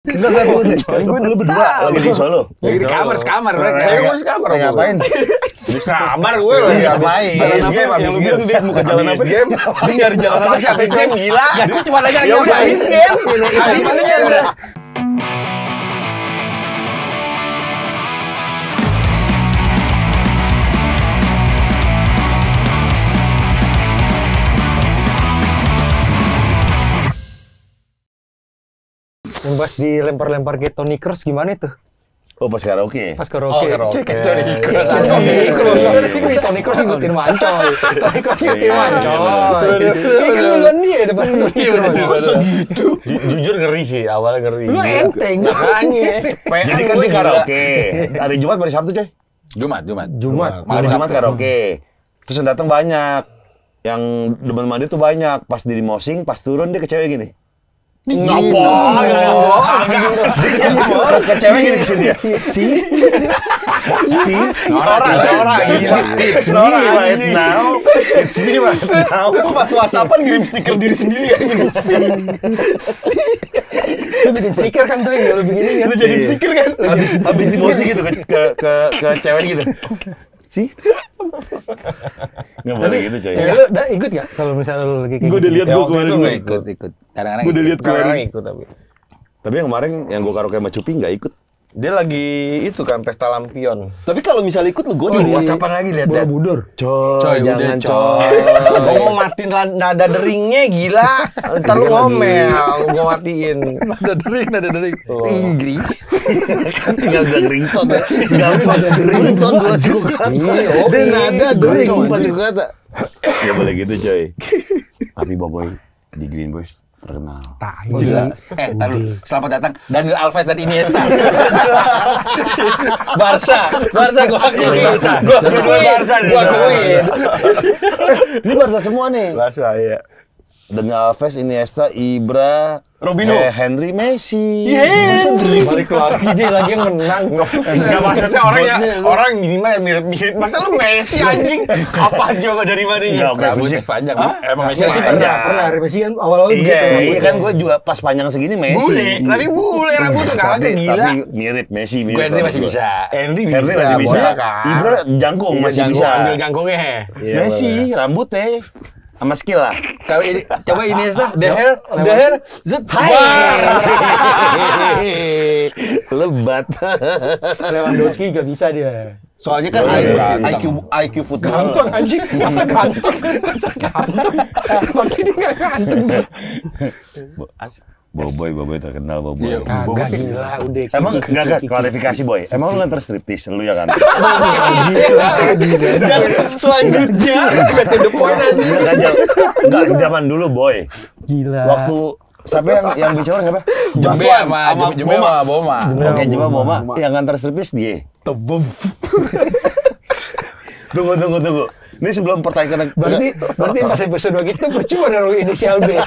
Enggak, gue dulu berdua lagi di Solo. Lagi di kamar mereka. Gue di kamar. Ngapain? Di kamar gue lagi ngapain? Habis game. Dia mau ke jalan apa? Dia nyari jalan apa? Habis game gila. Ya gue cuma nanya lagi habis game. Habis game. Yang pas dilempar-lempar kayak Tony Kroos gimana itu? Oh, pas karaoke. Pas karaoke. Oh, karaoke. Kayak Tony Kroos. Tony Kroos ngikutin Mancoy. Tony Kroos ngikutin Mancoy. Ini kan duluan dia depan Tony Kroos. Masa gitu? Jujur ngeri sih, awalnya ngeri. Lu enteng. Makanya. Jadi kan di karaoke. Hari Jumat, hari Sabtu, coy. Jumat. Hari Jumat karaoke. Terus yang datang banyak. Yang demen mandi tuh banyak. Pas di mosing, pas turun dia ke cewek gini. Ke cewek gini kesini ya? It's me right now. Terus pas WhatsApp-an ngirim stiker diri sendiri ya. Lu bikin stiker kan tuh yang lu bikin ini kan? Lu jadi stiker kan? Habis di mosing gitu ke cewek gitu. Nggak boleh gitu, coy. Cewek lu udah ikut gak? Kalau misalnya lu lagi kayak Gue udah lihat Ya, gue waktu kemarin. itu nggak ikut. Kadang-kadang Gue udah lihat kemarin ikut Tapi yang kemarin yang gue karaoke sama Cupi nggak ikut. Dia lagi itu kan pesta lampion. Tapi kalau misalnya ikut lu gue gitu. WhatsAppan lagi lihat. Borobudur. Coy, jangan coy. Gue mau matiin nada deringnya gila. Ntar lu ngomel, gue matiin. Nada dering. Inggris. Kan tinggal bilang ringtone ya. Tinggal bilang ringtone dua suku kata. Dan nada dering empat suku kata. Nggak boleh gitu, coy. Tapi Boboy di Green Boys terkenal. Taruh, selamat datang Daniel Alves dan Iniesta. Barca gua akui. Ini Barca semua nih. Barca ya. Daniel Alves, Iniesta, Ibra, Robinho. Henry, Messi. Balik lagi dia lagi yang menang. Enggak maksudnya orang minimal mirip-mirip. Masa lu Messi anjing? Apa juga dari mana ini? Enggak, Rambutnya panjang. Emang Messi Messi pernah Messi kan awal-awal Iya kan gue juga pas panjang segini Messi. Bule, tapi bule rambutnya kagak gila. Tapi mirip Messi, Gue mirip. Henry masih bisa. Henry Henry masih bisa. boleh kan? Ibra jangkung masih bisa. Ambil jangkungnya. Messi rambutnya sama skill lah. Kalau ini coba Iniesta, The Hair, Zut. Lebat. Lewandowski juga bisa dia. Soalnya kan IQ football. Ganteng anjing, masa ganteng? Makin dia nggak ganteng. Boboy terkenal Boboy. Kagak gila, udah. Emang enggak klarifikasi Boy. Emang lu nganter striptis lu ya kan? Dan selanjutnya back to the point aja. Enggak zaman dulu Boy. Gila. Waktu siapa yang bicara siapa? Jembe sama Boma. Oke, coba Boma yang nganter striptis dia. Tunggu. Ini sebelum pertanyaan Berarti pas episode gitu percuma naruh inisial B.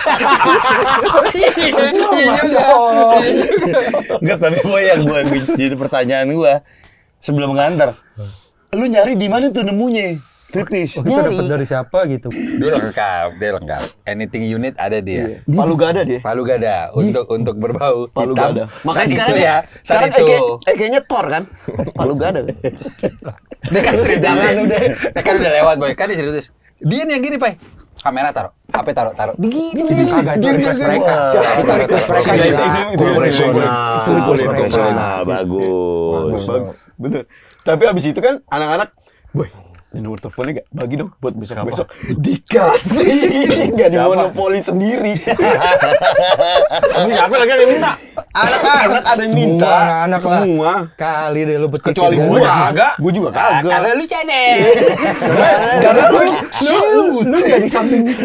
Enggak, tapi Boy yang gue jadi pertanyaan gue sebelum nganter. Lu nyari di mana tuh nemunya? Striptis. Itu dapat dari siapa gitu? Dia lengkap. Anything unit ada dia. Palu gada dia. Palu gada untuk berbau. Palu hitam. gada. Makanya Saat sekarang itu ya. Sekarang Saat itu. kayaknya Thor kan. Palu gada. Dia kan jangan udah. Dia kan udah lewat Boy. Kan dia serius. Dia nih yang gini, Pai. Kamera taruh. HP taruh. Begini. Kagak itu request mereka. Itu request mereka. Itu profesional. Bagus. Bener. Tapi abis itu kan anak-anak, boy, ini nomor teleponnya gak? Bagi dong buat besok-besok. Dikasih. Gak dimonopoli sendiri. Siapa lagi yang minta? Anak-anak ada yang minta. Anak Semua. Kali deh lu betul. Kecuali gue kagak. Gue juga kagak. Karena lu cadel. Karena lu enggak di samping gue.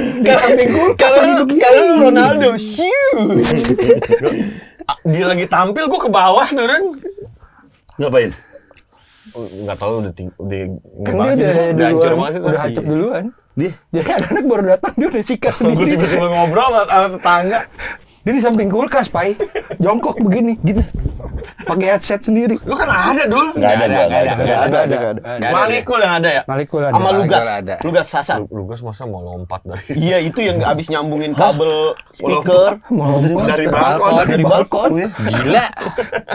Kalau lu Ronaldo, shoot. Dia lagi tampil, gue ke bawah turun. Ngapain? Nggak tahu udah Kan dia udah hancur duluan. Dia Jadi anak-anak baru datang dia udah sikat Gue sendiri. tiba-tiba ngobrol sama tetangga. Dia di samping kulkas, Pai. Jongkok begini, gitu. Pakai headset sendiri. Lu kan ada dulu. Nggak ada. Malikul yang ada ya? Malikul ada. Sama Lugas. ada. Lugas Sasa. Lugas masa mau lompat dari Iya, itu yang abis nyambungin kabel speaker dari balkon. Dari balkon. Gila.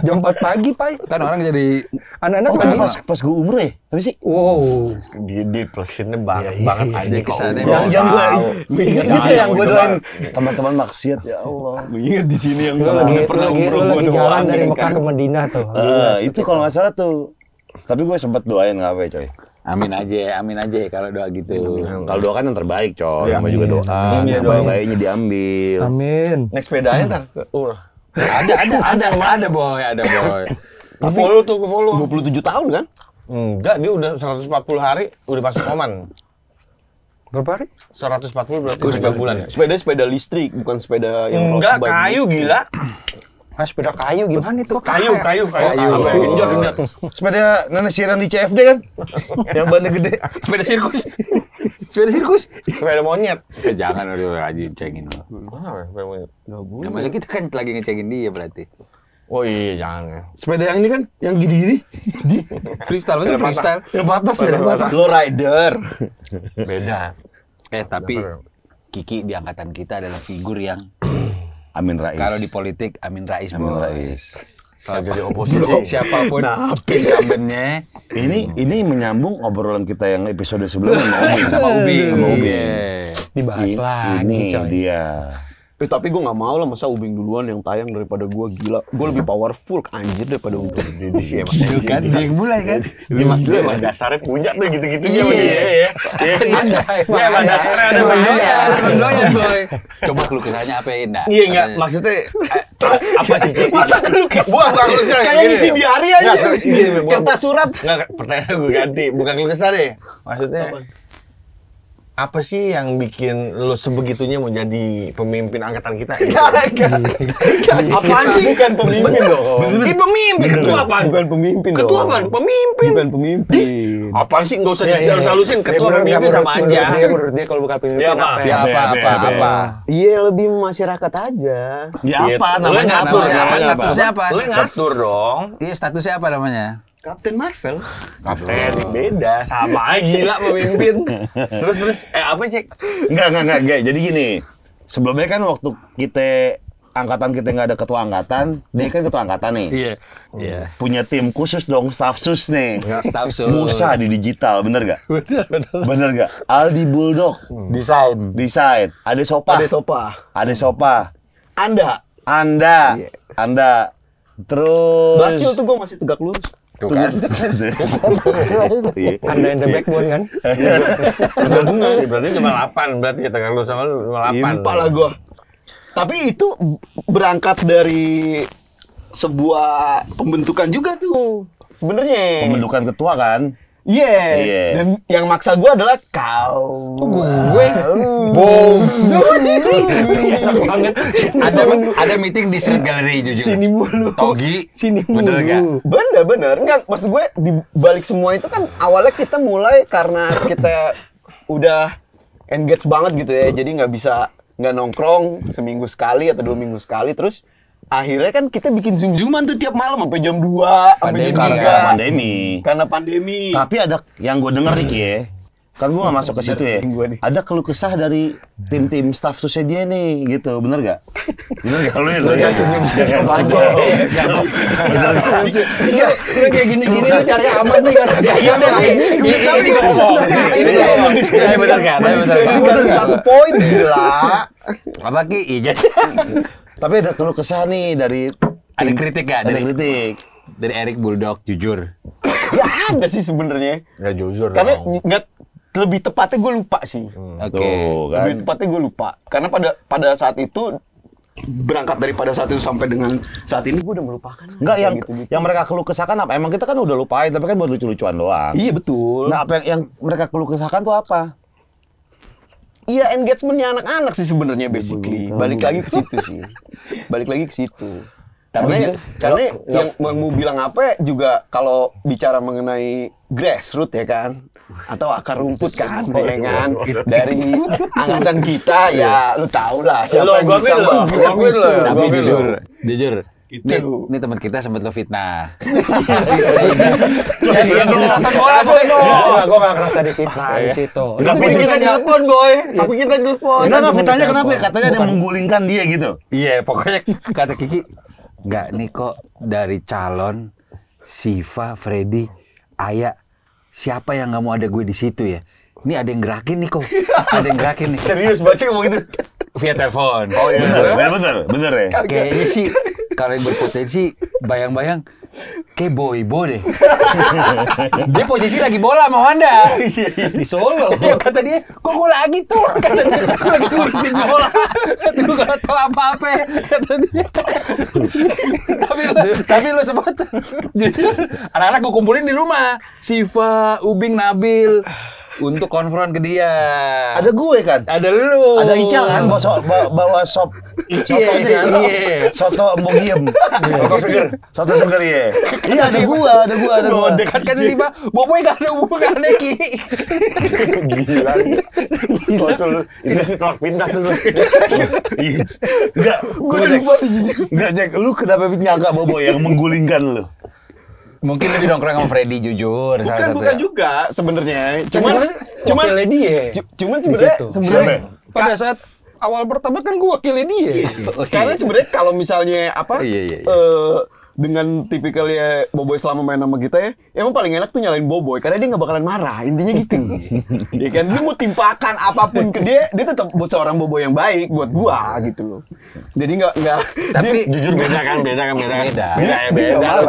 Jam 4 pagi, Pai. Kan orang jadi Anak-anak Oh, lagi. itu pas gue umur ya? Tapi sih. Wow. Di plusinnya banget aja kesannya. Yang gue ingat Jangan, sih yang gue jangan. doain teman-teman maksiat ya Allah. Gue inget di sini yang Lu lagi jalan dari Mekah ke Madinah tuh. Itu kalau nggak salah tuh. Tapi gue sempet doain ngawe coy. amin aja kalau doa gitu. Kalau doa kan yang terbaik coy. Namanya juga doa. Amin, Yang doain. baik-baiknya diambil. Amin. naik sepedanya ntar. Ada boy. Ke follow 27 tahun kan? Enggak, dia udah 140 hari udah masuk Oman. Berapa hari? 140 berarti 3 bulan ya? Sepeda listrik, bukan sepeda yang road bike. Kayu gila. Ah, sepeda kayu gimana itu? Kayu. Genjot. Sepeda nenek siaran di CFD kan? Yang bannya gede. Sepeda sirkus. Sepeda monyet. Jangan udah aja cengin lo. Sepeda monyet. Enggak Nah, boleh. masa kita kan lagi ngecengin dia berarti. Oh iya, jangan ya. Sepeda yang ini kan, yang gini-gini. Freestyle, masa freestyle? Yang patah, sepeda patah. Lo rider. Beda. Tapi Kiki di angkatan kita adalah figur yang Amin Rais. kalau di politik Amin Rais. Amin boy. Rais. Kalau jadi oposisi. Siapapun incumbent-nya Ini menyambung obrolan kita yang episode sebelumnya sama Ubing. Sama Ubing. Iya. Dibahas lagi, Ini coy. dia. Tapi gue nggak mau lah, masa Ubing duluan yang tayang daripada gue, gila. Gue lebih powerful anjir daripada untuk ini sih emang. Itu kan dia yang mulai kan. Dia mah dia emang dasarnya punya tuh gitu-gitu Iya. ya. Iya, emang dasarnya ada Doyan boy. Coba keluh kesahnya apa ya Indah? Iya enggak, maksudnya apa sih Cik? Masa kelukis? Bukan kelukis. Kayak ngisi diary aja. Kertas surat. Enggak, pertanyaan gue ganti. Bukan kelukis deh. Maksudnya apa sih yang bikin lu sebegitunya mau jadi pemimpin angkatan kita? Apaan sih? Bukan pemimpin dong. Ini pemimpin. Ketua apaan? Bukan pemimpin dong. Ketua apaan? Pemimpin. Bukan pemimpin. Apaan sih? Enggak usah dihalus-halusin. Ketua pemimpin sama aja. Menurut dia kalau bukan pemimpin Ya, apa? Apa? Iya, lebih masyarakat aja. Ya apa Lu namanya? ngatur, Namanya apa? namanya Statusnya apa? Lu ngatur dong. Iya, statusnya apa namanya? Kapten Marvel. Kapten beda, sama aja gila pemimpin. Terus apa Cek? Enggak. Jadi gini, sebelumnya kan waktu angkatan kita nggak ada ketua angkatan, dia kan ketua angkatan nih. Iya. Punya tim khusus dong, staff sus nih. Staff sus. Musa di digital, bener gak? Bener gak? Aldi Bulldog, desain. Ada Sopa. Anda. Terus. Basil tuh gue masih tegak lurus. Tuh kan. Iya. Anda yang the backbone kan? Berarti cuma 8, berarti tegak lurus sama lu cuma 8. Lupa lah gua. Tapi itu berangkat dari sebuah pembentukan juga tuh sebenarnya. Pembentukan ketua kan? Iya. Iya. Dan yang maksa gua adalah kau. Gue. Boom. Ada meeting di Street Gallery jujur. Sini mulu. Togi. Sini mulu. Bener gak? Bener. Enggak, maksud gue di balik semua itu kan awalnya kita mulai karena kita udah engage banget gitu ya. Jadi nggak nongkrong seminggu sekali atau 2 minggu sekali, terus akhirnya kan kita bikin zoom-zooman tuh tiap malam sampai jam 2, sampai jam 3. Karena pandemi. Karena pandemi. Tapi ada yang gue denger Ricky ya, kan gue gak masuk ke situ ya. Ada keluh kesah dari tim-tim staff susnya dia nih, gitu. Bener gak? Bener gak? Lu ya senyum-senyum aja. Lu kayak gini-gini lu cari aman nih kan? Ini ngomong di sini. Bener gak? Ini kan satu poin gila. Apa Ki? Iya. Tapi ada keluh kesah nih dari Ada kritik gak? ada kritik. Dari Eric Bulldog, jujur. Ya ada sih sebenarnya. Ya jujur Karena dong. nggak, lebih tepatnya gue lupa sih. Oke. Tuh kan. Lebih tepatnya gue lupa. Karena pada saat itu berangkat daripada saat itu sampai dengan saat ini gue udah melupakan. Enggak, yang gitu-gitu. yang mereka keluh kesahkan apa? Emang kita kan udah lupain, tapi kan buat lucu-lucuan doang. Iya betul. Nah, apa yang mereka keluh kesahkan tuh apa? Iya, engagementnya anak-anak sih sebenarnya basically. Balik lagi ke situ sih. Balik lagi ke situ. Karena yang mau bilang apa juga kalau bicara mengenai grassroots ya kan, atau akar rumput kan, ya kan, dari angkatan kita ya lu tau lah siapa yang bisa Tapi jujur, ini teman kita sempat lo fitnah. Nonton bola boy. Gue nggak kerasa difitnah di situ. Tapi kita telepon boy, tapi kita telepon. Kenapa fitnahnya kenapa? Katanya ada yang menggulingkan dia gitu. Iya, pokoknya kata Kiki, nggak nih kok dari calon Siva, Freddy, Aya, siapa yang nggak mau ada gue di situ ya? Ini ada yang gerakin nih kok, ada yang gerakin nih. Serius baca ngomong gitu? Via telepon. Oh iya, bener ya. Kayaknya sih kalau yang berpotensi, bayang-bayang kayak Boybo deh. Dia posisi lagi bola sama Wanda di Solo. Ya, kata dia, kok gue lagi tuh? Kata dia, gue lagi ngurusin bola. Kata gue gak tau apa-apa. Kata dia. Tapi lo sempat jujur, anak-anak gue kumpulin di rumah. Siva, Ubing, Nabil. Untuk konfront ke dia. Ada gue kan? Ada lu. Ada Ical kan bawa sop. Soto Mbogiem. Soto seger ya. Iya ada gua. Kan sih Pak, Boboy gak ada hubungannya Ki. Gila. Itu sih tolak pindah tuh. Enggak, enggak Jack, lu kenapa nyangka Boboy yang menggulingkan lu? Mungkin lebih nongkrong sama Freddy jujur. Bukan juga sebenarnya. Cuman sebenarnya pada saat awal pertama kan gue wakilnya dia. Karena sebenarnya kalau misalnya dengan tipikalnya Boboy selama main sama kita ya, emang paling enak tuh nyalain Boboy karena dia nggak bakalan marah, intinya gitu. Dia kan dia mau timpakan apapun ke dia tetap buat seorang Boboy yang baik buat gua gitu loh. Jadi nggak. Tapi jujur beda kan.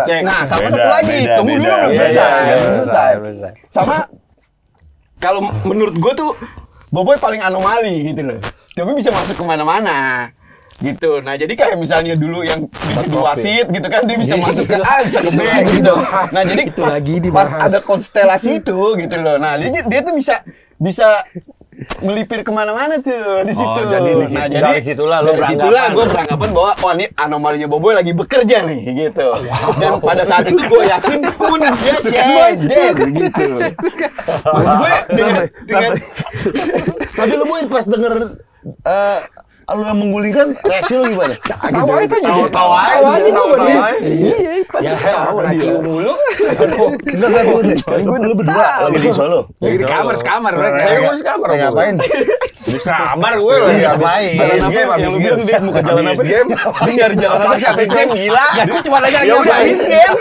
Cek. Nah sama satu lagi, tunggu dulu belum selesai. Sama kalau menurut gua tuh Boboy paling anomali gitu loh. Tapi bisa masuk kemana-mana. Gitu. Nah, jadi kayak misalnya dulu yang bikin wasit gitu kan dia bisa masuk ke A, bisa ke B gitu. Nah, jadi pas ada konstelasi itu gitu loh. Nah, dia tuh bisa melipir kemana-mana tuh di situ. Oh, jadi dari situlah gue beranggapan bahwa ini anomalinya Boboy lagi bekerja nih gitu. Dan pada saat itu gue yakin pun dia dead gitu. Maksud gue dengan tapi lu Boy pas denger lu yang menggulingkan, reaksi lu gimana? Tahu aja Iya, tahu cium mulu. Enggak lu berdua lagi di Solo. Lagi di kamar mereka. Ngapain? Di kamar gue lagi ngapain? Habis game dia mau ke jalan apa? Dia nyari jalan apa? Habis game gila. Ya gue cuma nanya habis game.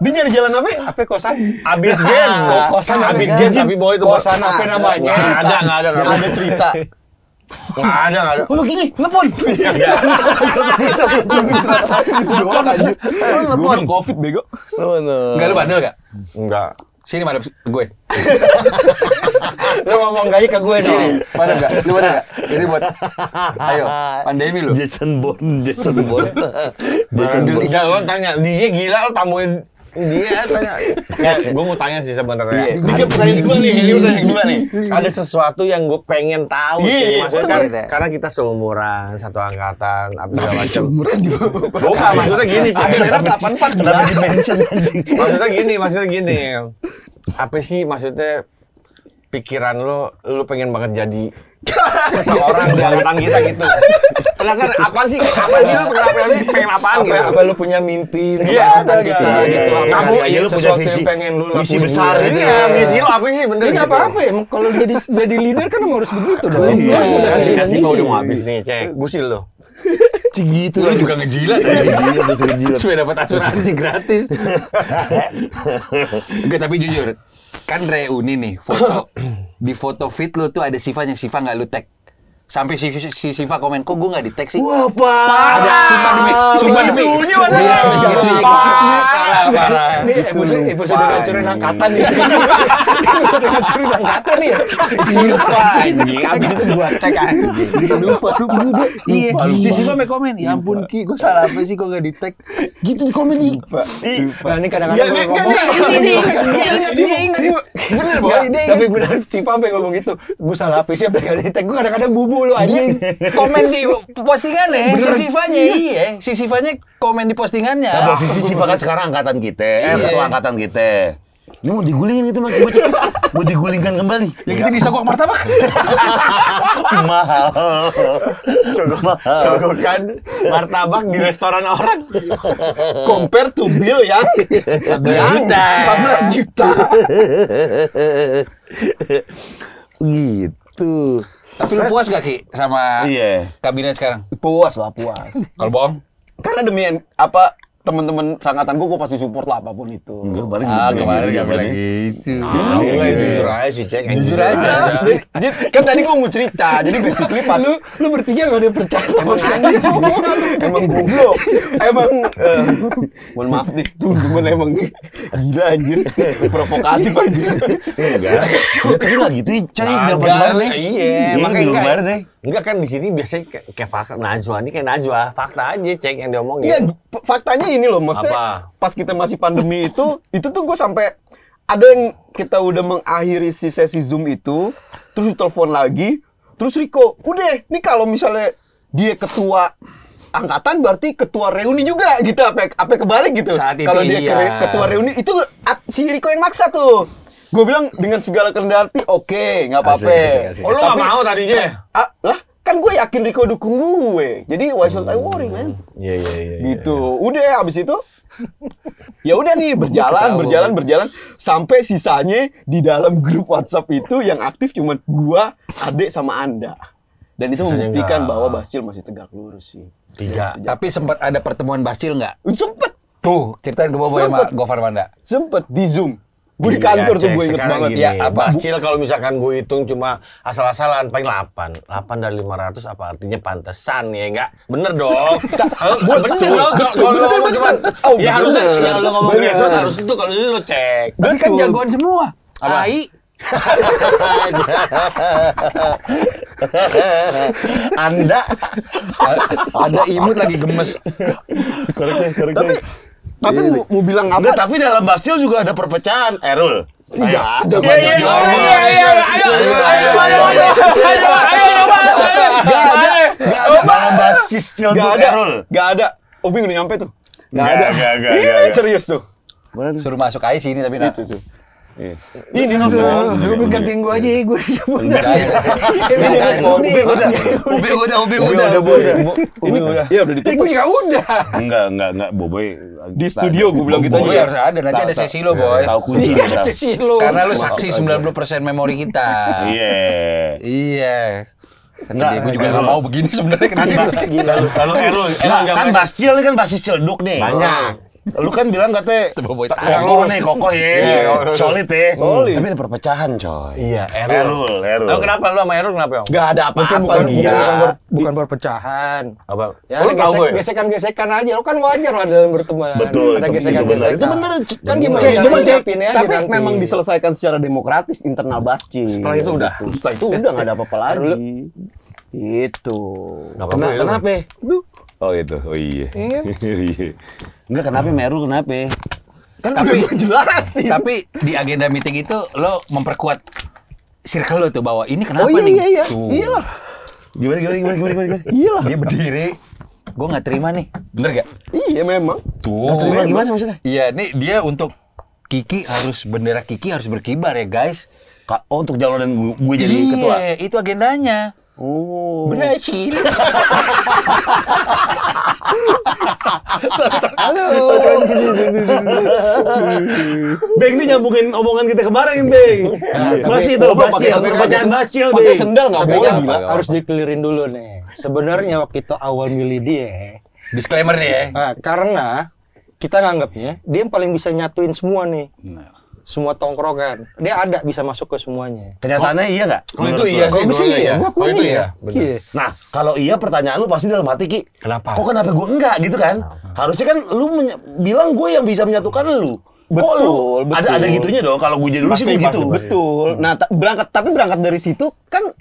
Dia nyari jalan apa? Apa kosan? Habis game. Kosan habis game tapi Boy itu kosan apa namanya? Enggak ada. Ada cerita. Nggak ada. Lu gini, telepon. Telepon Covid bego. Enggak, lu bandel gak? Enggak. Sini madep gue. Lu ngomong gak ke gue Sini, madep gak? Lu madep gak? Ini buat, ayo, pandemi lu. Jason Bond. Enggak, lo tanya, dia gila lo tamuin dia tanya. Gue mau tanya sih sebenarnya. Ini pertanyaan gue nih, ini udah yang dua nih. Ada sesuatu yang gue pengen tahu sih. Maksudnya kan karena kita seumuran, satu angkatan, apa segala macam. Seumuran juga. Bukan, maksudnya gini sih. Akhirnya 84 Kenapa dimention anjing? Maksudnya gini. Apa sih maksudnya pikiran lo pengen banget jadi seseorang di angkatan kita gitu. Penasaran apa sih lo pengen apaan gitu? Apa lu punya mimpi? Iya, ada gitu. Kamu aja lu punya visi. Misi besar gitu. Iya, misi lo apa sih bener Ini gitu? nggak apa-apa ya, kalau jadi leader kan harus begitu dong. Harus punya visi dan Kasih mau misi. udah mau habis nih, cek. Gusil lo. Gitu. Lu juga ngejilat. Supaya dapat asuransi gratis. Enggak, tapi jujur, kan reuni nih, foto. Di foto feed lu tuh ada Sivanya, Siva nggak lu tag. Sampai si Siva komen, kok gue nggak di tag sih? Wah, Ada, sumpah demi. Segitunya masalah. Segitunya. parah. Ini episode ngancurin angkatan nih. Episode ngancurin angkatan nih. Lupa anjing. Abis itu gua tag anjing. Lupa. Iya, si Siva mau komen. Ya ampun Ki, gue salah apa sih kok nggak di tag? Gitu di komen nih. Nah, ini kadang-kadang gua ngomong. Dia ingat. Bener, Boy. Tapi bener Siva sampai ngomong gitu. Gue salah apa sih sampai nggak di tag. Gue kadang-kadang bubu lu anjing. Komen di postingannya si Sivanya. Iya, si Sivanya komen di postingannya. Nah, si Siva kan sekarang angkatan kita, ketua angkatan kita. Ini mau digulingin gitu Mas, mau digulingkan kembali. Ya kita disogok martabak. Mahal. Sogokan martabak di restoran orang. Compare to bill yang 14 juta. Gitu. Tapi lu puas gak Ki sama Iya. kabinet sekarang? Puas lah, puas. Kalau bohong? Karena demi teman-teman seangkatan gue pasti support lah apapun itu. Enggak, kemarin Kemarin gitu, gak bilang gitu. gitu. Enggak itu jujur aja sih, Cek. Jujur aja. Jadi kan tadi gue mau cerita, jadi basically pas Lu bertiga gak ada yang percaya sama sekali. emang goblok, emang mohon maaf nih, temen emang gila anjir, provokatif anjir. Enggak. Tapi enggak gitu, coy, jawaban kemarin nih. Iya, makanya minggu kemarin nih. Enggak kan di sini biasanya kayak fakta Najwa ini kayak Najwa, fakta aja Cek yang diomongin. Iya, faktanya ini loh, maksudnya Apa? pas kita masih pandemi itu tuh gue sampai ada yang kita udah mengakhiri si sesi Zoom itu, terus telepon lagi, terus Riko, udah, nih kalau misalnya dia ketua angkatan berarti ketua reuni juga gitu, apa kebalik gitu. Saat itu Kalau dia iya. ketua reuni itu si Riko yang maksa tuh. Gue bilang dengan segala kerendahan hati, oke, nggak apa-apa. Asik. Oh, lu nggak mau tadinya? Lah, kan gue yakin Riko dukung gue. Jadi why should I worry, man? Iya. Gitu. Udah habis itu ya udah nih berjalan sampai sisanya di dalam grup WhatsApp itu yang aktif cuma gua, Ade sama Anda. Dan itu Sisanya membuktikan enggak. bahwa Bascil masih tegak lurus sih. 3. Tapi sempat ada pertemuan Bascil nggak? Sempet Tuh, ceritain ke Boboy sama Sempet. Gofar Manda. di Zoom. Gue di kantor tuh gue inget banget. Gini, Ya, apa? Bascil kalau misalkan gue hitung cuma asal-asalan paling 8 dari 500 apa artinya pantesan ya enggak? Bener dong. Bener dong kalau lo ngomong cuman ya harusnya ya lo ngomong resort harus itu kalau itu lo cek. Tapi kan jagoan semua. AI. Anda Ada imut lagi gemes. Tapi mau bilang apa? Enggak, tapi dalam Bastil juga ada perpecahan. Erul. Tidak. Dalam basis Gak ada. Gak ada. Obing udah nyampe tuh. Enggak. Ini serius tuh. Suruh masuk aja sini tapi nah. Itu tuh. Ini Lu gantiin gua aja, gua disebut. Ini udah. Iya udah ditutup. Gua juga udah. Enggak, Boboy. Di studio gua bilang gitu aja. Boy harus ada, nanti ada sesi lo Boy. Tahu kunci dia. Sesi lu. Karena lu saksi 90% memori kita. Iya. Enggak, Gue juga nggak mau begini sebenarnya kenapa? Kalau Erul kan Bastil ini kan basis celduk nih. banyak. Lu kan bilang katanya Boboy kokoh nih, kokoh ya. Solid ya. Solid. Tapi ada perpecahan, coy. Iya, Erul. Lo kenapa lu sama Erul kenapa, Om? Gak ada apa-apa. Bukan perpecahan. Apa? Ya, Lu tahu gue? gesekan-gesekan aja. Lu kan wajar lah dalam berteman. Betul, Ada itu gesekan-gesekan. benar. Itu benar. Kan gimana Cek, cara cuma cek. nyiapinnya aja Tapi nanti. memang diselesaikan secara demokratis internal Bascil. Setelah itu udah? Setelah itu udah nggak ada apa-apa lagi. Itu. Kenapa? Oh itu. Oh iya. Enggak, kenapa Merul kenapa? Kan Tapi- udah jelasin. Tapi di agenda meeting itu lo memperkuat circle lo tuh bahwa ini kenapa Oh nih? iya. Tuh. Iyalah. Gimana? Iyalah. Dia berdiri. Gue nggak terima nih. Bener gak? Iya memang. Tuh. Terima gimana maksudnya? Iya, nih dia untuk bendera Kiki harus berkibar ya guys. Oh, untuk jalonan gue jadi ketua. Iya, itu agendanya. Oh. Berhasil. Beng ini nyambungin omongan kita kemarin, Beng. Masih itu, perpecahan Bastil, Pakai Beng. sendal nggak Tapi boleh kan gila. harus dikelirin dulu nih. Sebenarnya waktu itu awal milih dia, Disclaimer nih ya. karena kita nganggapnya dia yang paling bisa nyatuin semua nih. semua tongkrongan. Dia ada bisa masuk ke semuanya. Kenyataannya iya nggak? Kalau itu iya sih, Kalau iya. gua Kalau itu iya. iya. bener. Iya. Nah, kalau iya pertanyaan lu pasti dalam hati, Ki. Kenapa? Kok kenapa gue enggak gitu kan? Harusnya kan lu bilang gue yang bisa menyatukan lu. Kok lu ada gitunya dong kalau gue jadi lu sih begitu. Betul. Nah, berangkat dari situ kan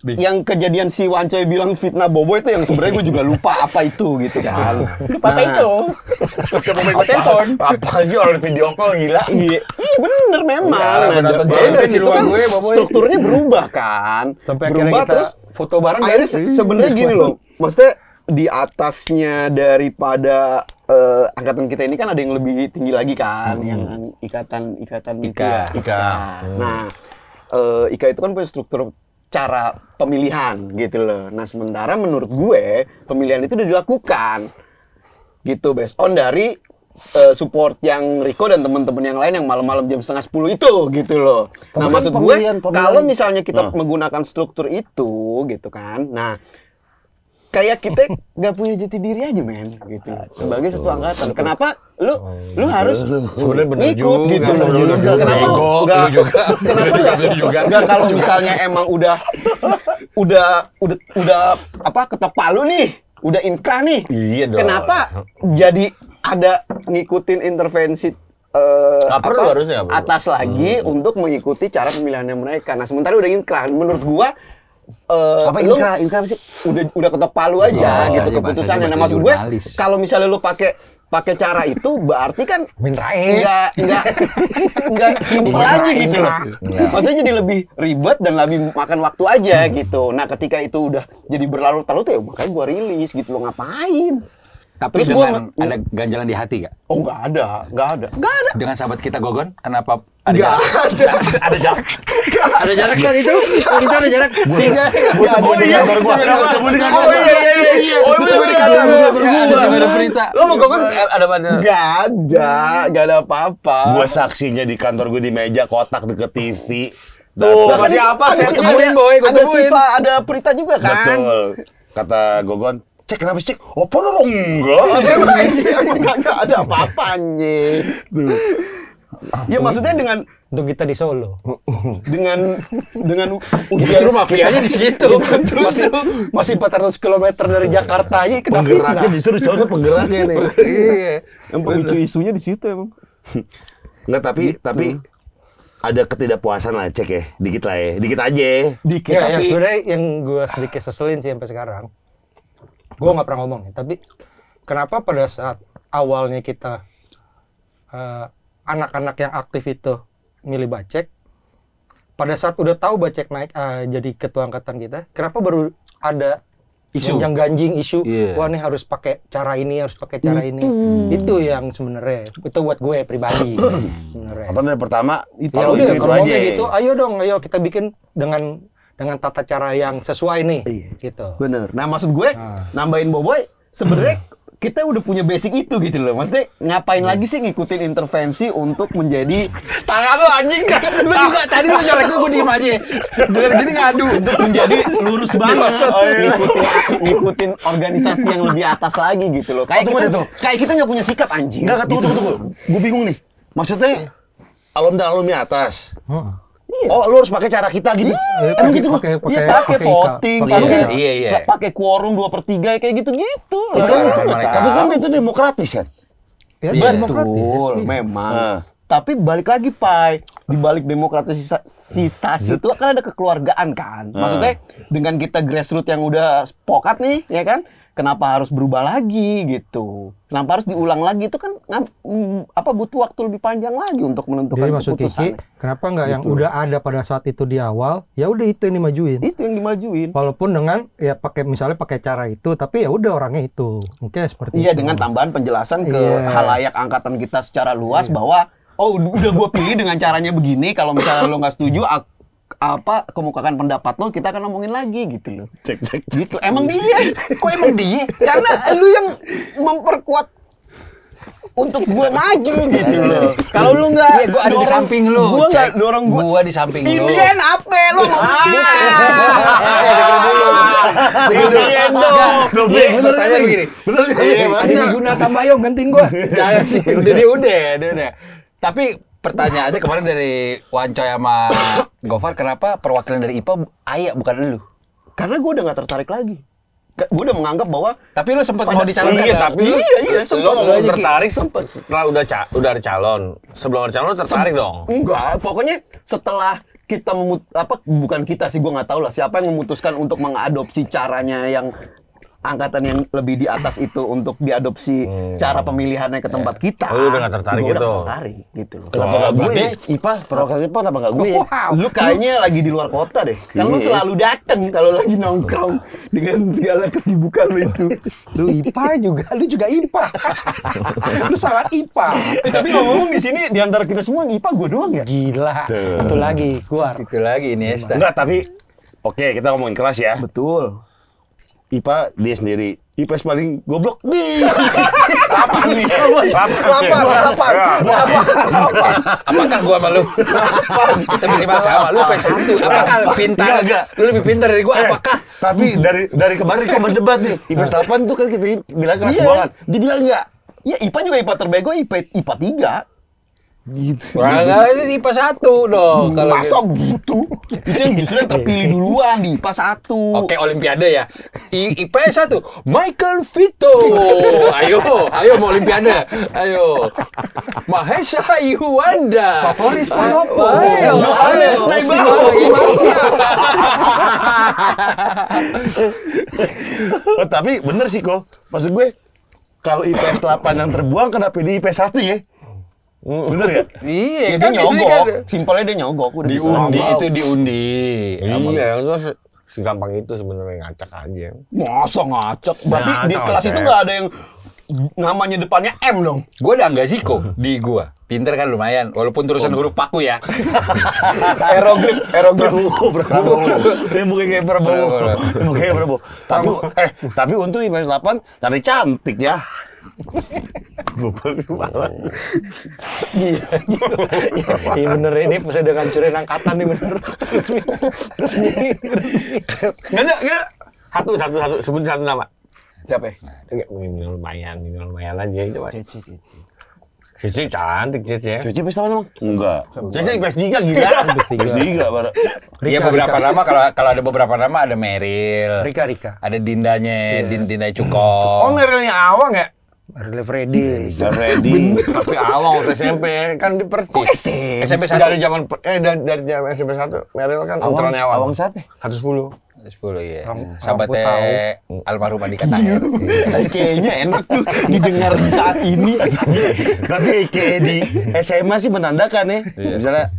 yang kejadian si Wancoy bilang fitnah Bobo itu yang sebenarnya gue juga lupa apa itu gitu kan. Lupa apa itu? Lupa telepon. Apa sih orang video call gila? Iya bener memang. Jadi Dari situ kan gue, Boboy. strukturnya berubah kan. Sampai berubah akhirnya kita terus foto bareng. akhirnya sebenarnya gini loh. Maksudnya di atasnya daripada angkatan kita ini kan ada yang lebih tinggi lagi kan, yang ikatan itu ya. Ika. Nah, Ika itu kan punya struktur cara pemilihan gitu loh. Nah, sementara menurut gue pemilihan itu udah dilakukan gitu based on dari support yang Rico dan teman-teman yang lain yang malam-malam jam 9:30 itu gitu loh. Tapi nah, kan maksud gue kalau pemilihan. misalnya kita menggunakan struktur itu gitu kan. Nah, kayak kita nggak punya jati diri aja men gitu sebagai satu angkatan. Kenapa lu harus Sebenarnya bener ngikut juga, gitu? bener juga. Kenapa Ego, nggak? lu juga. Kenapa nggak kalau misalnya emang udah apa ketok palu nih, udah inkrah nih. Iya dong. Kenapa jadi ada ngikutin intervensi perlu, harusnya nggak perlu. atas lagi untuk mengikuti cara pemilihannya mereka. Nah, sementara udah inkrah, menurut gua Apa lu inkrah apa sih? udah ketok palu aja Oh, gitu iya, keputusannya. Nah, bahasa maksud gue jurnalis. kalau misalnya lu pakai cara itu berarti kan Min Rais. nggak simpel aja gitu loh. Maksudnya jadi lebih ribet dan lebih makan waktu aja gitu. Nah, ketika itu udah jadi berlarut-larut ya makanya gua rilis gitu loh, ngapain? Tapi Terus dengan gua ada ganjalan di hati gak? Oh, nggak ada. Dengan sahabat kita Gogon, kenapa ada Nggak jarak? Ada jarak. Ada jarak kan itu? Itu ada jarak. Sehingga Buat di kantor gua. Buat di kantor. Oh iya. Oh iya. Ada berita. Lo mau ngomong ada mana? Nggak ada apa-apa. Gue saksinya di kantor gue di meja kotak deket TV. Tuh, Datang. masih apa sih? Gua temuin, Boy, gua Ada temuin. Siva, ada Prita juga kan? Betul. Kata Gogon, cek kenapa sih? Cek, oh pono enggak. Nggak ada apa-apanya. Ya maksudnya dengan untuk kita di Solo. dengan Justru mafianya di situ. Masih 400 km dari Jakarta aja kena Penggeraknya fitnah. justru di sana penggeraknya nih. Iya. yang pemicu isunya di situ emang. Nggak, tapi ada ketidakpuasan lah, cek ya. Dikit lah ya. Dikit aja. Dikit Ya, yang tapi sebenarnya yang gue sedikit seselin sih sampai sekarang. Gue nggak pernah ngomong ya, tapi kenapa pada saat awalnya kita anak-anak yang aktif itu milih Bacek, pada saat udah tahu Bacek naik jadi ketua angkatan kita, kenapa baru ada Isu. yang ganjing isu, Iya. wah nih harus pakai cara ini, harus pakai cara ini. Itu yang sebenarnya, itu buat gue pribadi sebenarnya. Atau dari pertama, Ya kalau udah, itu kalau aja. ngomongnya gitu, ayo kita bikin dengan tata cara yang sesuai nih, gitu. bener. Nah maksud gue nambahin Boboy sebenarnya kita udah punya basic itu gitu loh. Maksudnya ngapain lagi sih ngikutin intervensi untuk menjadi Tangan lo anjing kan. Lu juga tadi lu nyolek gue diem aja. Dengan gini ngadu. untuk menjadi lurus banget ngikutin organisasi yang lebih atas lagi gitu loh. Kayak kita nggak punya sikap anjing. Enggak, tunggu. Gue bingung nih. Maksudnya, alumni atas. Oh, lu harus pakai cara kita gitu. Emang gitu. Iya pakai voting, Iya. pakai quorum 2/3 kayak gitu-gitu. Tapi kan itu demokratis kan. Ya, Betul, memang. Nah. Tapi balik lagi, Pai. Di balik demokratisasi itu kan ada kekeluargaan kan. Maksudnya dengan kita grassroots yang udah sepakat nih, ya kan? Kenapa harus berubah lagi gitu? Kenapa harus diulang lagi? Itu kan butuh waktu lebih panjang lagi untuk menentukan Jadi maksud keputusan. Kiki, kenapa nggak yang udah ada pada saat itu di awal, ya udah itu yang dimajuin. Itu yang dimajuin. Walaupun dengan ya misalnya pakai cara itu, tapi ya udah orangnya itu. Mungkin seperti Iya, itu. dengan tambahan penjelasan ke Iya. halayak angkatan kita secara luas bahwa udah gue pilih dengan caranya begini. Kalau misalnya lo nggak setuju, kemukakan pendapat lo, kita akan ngomongin lagi gitu loh. Cek. Gitu. Emang dia. Kok emang dia? Karena lu yang memperkuat untuk gua maju gitu loh. Kalau lu nggak Iya, gue ada di samping lu. Gua nggak Cek. dorong gua. Gua di samping lu. Indian apa lu mau? Pertanyaan begini. Ada Guna Tambayong gantiin gua. Jangan sih, udah. Tapi pertanyaannya kemarin dari Wancoy sama Gofar, kenapa perwakilan dari IPA Aya bukan lu? Karena gue udah nggak tertarik lagi. Gue udah menganggap bahwa Tapi lu sempat mau dicalonkan. Iya, kan? tapi lu sempat. mau tertarik setelah udah ada calon. Sebelum ada calon lu tertarik dong. Enggak, pokoknya setelah kita bukan kita sih, gue nggak tahu lah siapa yang memutuskan untuk mengadopsi caranya yang angkatan yang lebih di atas itu untuk diadopsi cara pemilihannya ke tempat kita. Oh, lu udah nggak tertarik Gua gitu? udah nggak tertarik gitu loh. Kenapa nggak gue? IPA, perwakilan IPA kenapa nggak gue? Lu kayaknya lagi di luar kota deh. Kan lu selalu dateng kalau lagi nongkrong dengan segala kesibukan lu itu. Lu IPA juga, lu juga IPA. Lu sangat IPA. Tapi ngomong di sini di antara kita semua yang IPA gue doang ya. Gila. Itu lagi keluar. Itu lagi ini Esta. Enggak, tapi oke, kita ngomongin kelas ya. Betul. IPA dia sendiri. IPS paling goblok nih. Apakah gua sama lu? Kita minimal sama. Lu PS1. Apakah pintar? Enggak. Lu lebih pintar dari gua? Apakah? Tapi dari kemarin kok berdebat nih. IPS 8 tuh kan kita bilang kelas Iya. buangan. Dibilang enggak. Ya IPA juga IPA terbego, IPA 3. Gitu. Wah, enggak, IPA 1 dong. Kalau Masa begitu? Itu yang justru yang terpilih duluan di IPA 1. Oke, Olimpiade ya. IPS 1, Michael Vito. Ayo mau Olimpiade. Ayo. Mahesa Iwanda. Favoris Panopo. Ayo. Johannes Naibao. Oh, tapi bener sih kok. Maksud gue kalau IPS 8 yang terbuang kenapa di IPS 1 ya? Bener ya? Iya, Ya dia kan ini nyogok. kan Simpelnya dia nyogok. Udah diundi gitu. itu diundi. Iya, itu segampang itu sebenarnya, ngacak aja. Masa ngacak? Berarti Nah, di ngacak. kelas itu nggak ada yang namanya depannya M dong? Gua udah enggak sih kok di gua. Pinter kan lumayan, walaupun tulisan huruf paku ya. Aeroglif. Prabowo. Dia mungkin kayak Prabowo. Mungkin kayak Prabowo. Tapi untuk IPS 8 cari cantik ya. Iya bener, ini bisa dengan ngancurin angkatan nih bener. Resmi. Nggak ada. Satu. Sebut satu nama. Siapa ya? Enggak, lumayan aja. Coba. Cici cantik, Cici. Cuci IPS 8 emang? Enggak. Cici IPS 3 gila. IPS 3 baru. Iya beberapa nama, kalau ada beberapa nama ada Meryl. Rika. Ada Dindanya, Dinda Cukong. Oh, Merilnya Awang ya? Rile Freddy. Ready. Tapi Awang waktu SMP kan di Persis. SMP 1. Dari zaman SMP 1, Meril kan incerannya Awang. Awang siapa? 110. 10 ya. Orang Sahabatnya almarhum Andika Tanya. Kayaknya enak tuh didengar di saat ini. Tapi kayak di SMA sih menandakan ya. Misalnya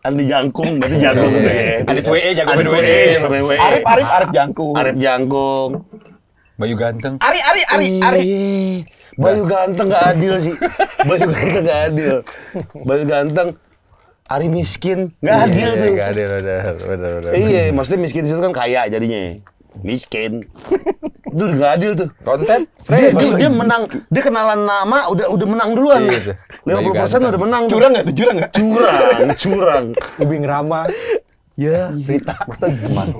Andi Jangkung, berarti Jangkung tuh ya. Adit WE, jago Adit main WE, WE. jago main WE. Arif Jangkung. Arif Jangkung. Bayu ganteng. Ari. Ih, Bayu ganteng gak adil sih. Bayu ganteng gak adil. Bayu ganteng, Ari miskin gak adil tuh. Gak adil, bener. Iya, maksudnya miskin itu kan kaya jadinya. Miskin. Itu udah gak adil tuh. Konten? Dia menang, dia kenalan nama udah menang duluan. Iya, 50% udah menang. Curang nggak? Curang. Lebih ngerama. Ya, Rita. Masa gimana?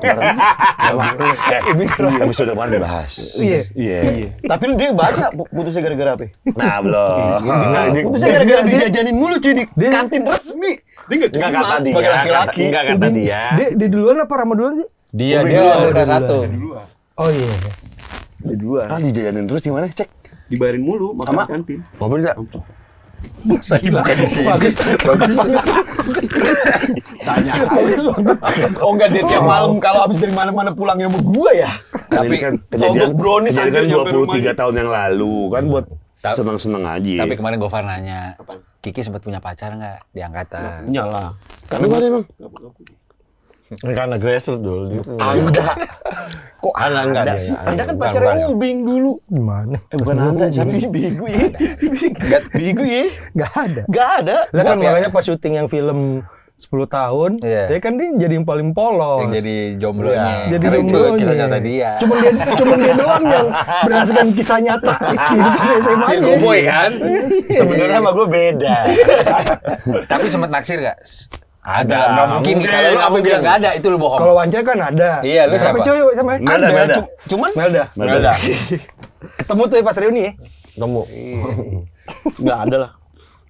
Episode kemarin dibahas. Iya. Tapi dia baca putusnya gara-gara apa? Nah, belum. Putusnya gara-gara dijajanin mulu cuy di kantin resmi. Dia nggak Enggak terima kata dia. sebagai laki-laki. Enggak kata dia. Dia duluan apa Rama duluan sih? Dia udah satu. Oh iya. Di dua. Ah, dijajanin terus gimana? Cek. Dibayarin mulu makan Sama? di kantin. Mobil enggak? Bukan di sini. Bagus banget. Tanya oh enggak dia tiap malam kalau habis dari mana-mana pulangnya sama gua ya. Tapi kan sogok brownies kejadian aja nyampe 23 tahun yang lalu kan buat seneng-seneng aja. Tapi kemarin Gofar nanya, Kiki sempat punya pacar nggak di angkatan? Punya lah. karena mana emang? Karena grassroots dulu gitu. Anda. Kok enggak ada dia, sih? enggak. Anda kan Bukan, pacarnya bukan. Ubing dulu. Gimana? Bukan Anda, siapa? Bego ya. Bego ya. Nggak ada. Gak ada. Lah kan Tapi ya- makanya pas syuting yang film 10 tahun, Iya. dia kan dia jadi yang paling polos. Yang jadi jomblonya. Jadi Karena itu jomblonya. kisah nyata dia. Cuman dia doang yang berdasarkan kisah nyata kehidupan SMA -nya. Virgo boy kan? Sebenarnya sama gue beda. Tapi sempat naksir nggak? Ada. Nggak mungkin. Kalau lu apa bilang nggak ada, itu lu bohong. Kalau Wanca kan ada. Iya, lu siapa? cowok sama? Melda. Cuman Melda. Ada. Ketemu tuh pas reuni ya. Ketemu. nggak ada lah.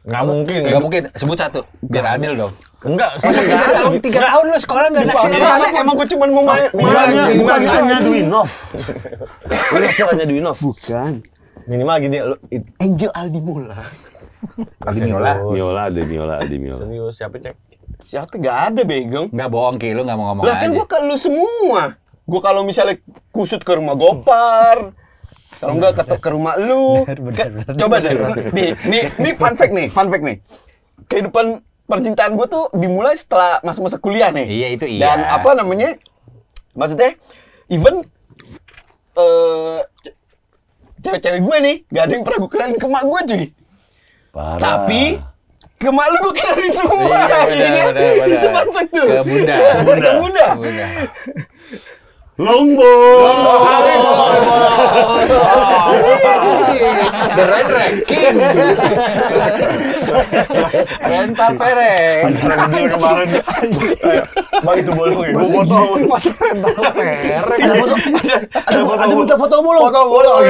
Nggak mungkin. Nggak mungkin. Sebut satu. Biar adil dong. Enggak, Masa 3 tahun lu sekolah nggak naksir? Emang gue cuma mau main. Bukan Anya Dwinov. Lu naksir Anya Dwinov? Bukan. Minimal gini, lu Angel Aldimula. Miola. serius siapa cek? Siapa? Nggak ada, Begong. Nggak bohong Ki, lu nggak mau ngomong Lah kan aja. gue ke lu semua. Gue kalau misalnya kusut ke rumah Gopar, kalau enggak ke rumah lu. Coba deh. Nih fun fact nih. Kehidupan percintaan gue tuh dimulai setelah masa-masa kuliah nih. Iya, itu iya. Dan apa namanya? Maksudnya even cewek-cewek gue nih, gak ada yang pernah gue kenalin ke mak gue cuy. Parah. Tapi ke mak lu gue kenalin semua. Iya, benar. Itu fun fact tuh. Ke Bunda. Ke Bunda. Lombok. The Red Ranking. Rental Pereng. Acara video kemarin. Bang itu bolong ya. Gua foto. Masa rental perek. Ada foto bolong. Foto bolong.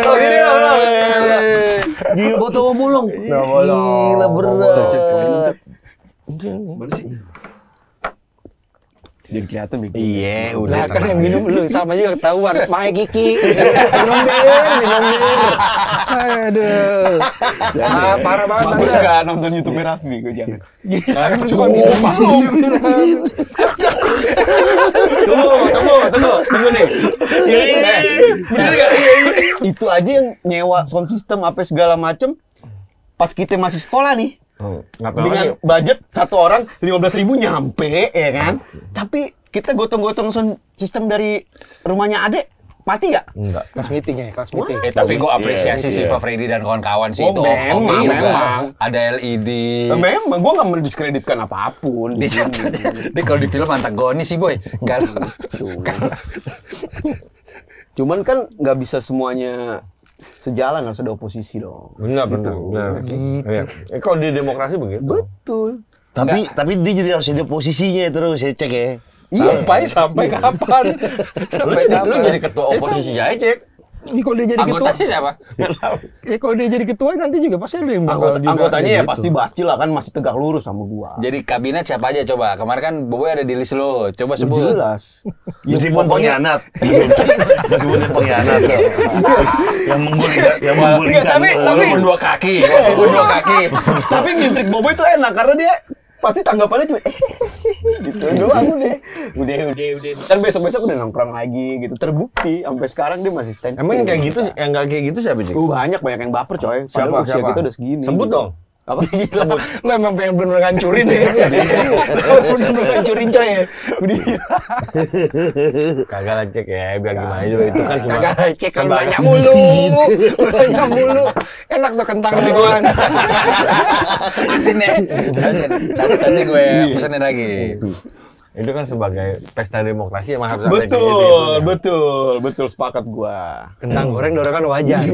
Oh, gini loh. Gila foto bolong. Nah, bolong. Gila berat. Mana sih? Jadi kelihatan nih. Iya, Lah kan yang minum lu sama juga ketahuan. Mae Kiki. Minum bir. Aduh. Ah, parah banget. Bagus gak nonton YouTube Raffi gue jangan. Cuma minum Tunggu nih. Bener nggak? Itu aja yang nyewa sound system apa segala macem. Pas kita masih sekolah nih. Dengan budget satu orang 15.000 nyampe, ya kan? Tapi kita gotong-gotong sound system dari rumahnya Ade, mati nggak? Enggak. kelas meeting ya, kelas meeting. Tapi gue apresiasi Iya. Siva Freddy dan kawan-kawan sih Oh, itu. memang, Oke juga. memang. Ada LED. Memang, gue nggak mendiskreditkan apapun. Dia kalau di film antagonis sih boy. Kalau Cuman kan nggak bisa semuanya sejalan, harus ada oposisi dong. Benar. Iya. Kalau di demokrasi begitu. Betul. Tapi dia jadi harus ada posisinya terus saya cek ya. sampai kapan? Lu jadi ketua oposisi aja, Cek. Ini kalau dia jadi ketua, Anggotanya siapa? ya kalau dia jadi ketua nanti juga pasti ada yang bakal Anggotanya ya gitu. pasti Basci lah kan, masih tegak lurus sama gua. Jadi kabinet siapa aja coba? Kemarin kan Boboy ada di list lo. Coba sebut. Jelas. Meskipun pengkhianat. Meskipun pengkhianat. Yang menggulingkan. tapi Walaupun dua kaki. Walaupun dua kaki. Tapi ngintrik Boboy itu enak karena dia pasti tanggapannya cuma gitu doang udah. Dan besok-besok udah nongkrong lagi gitu. Terbukti sampai sekarang dia masih stand still. Emang yang kayak gitu, yang nggak kayak gitu siapa sih? Banyak yang baper coy. Padahal usia kita udah segini. Sebut gitu. dong. Apa? Lo emang pengen bener-bener ngancurin ya. Lo bener-bener ngancurin coy ya. Kagak lah Cek ya, biar gimana juga itu kan cuma. Kagak cek kan banyak mulu. Enak tuh kentang di goreng. Asin ya. Nanti gue pesenin lagi. Itu kan sebagai pesta demokrasi emang harus ada gitu. Betul sepakat gua. Kentang goreng dorongan wajar.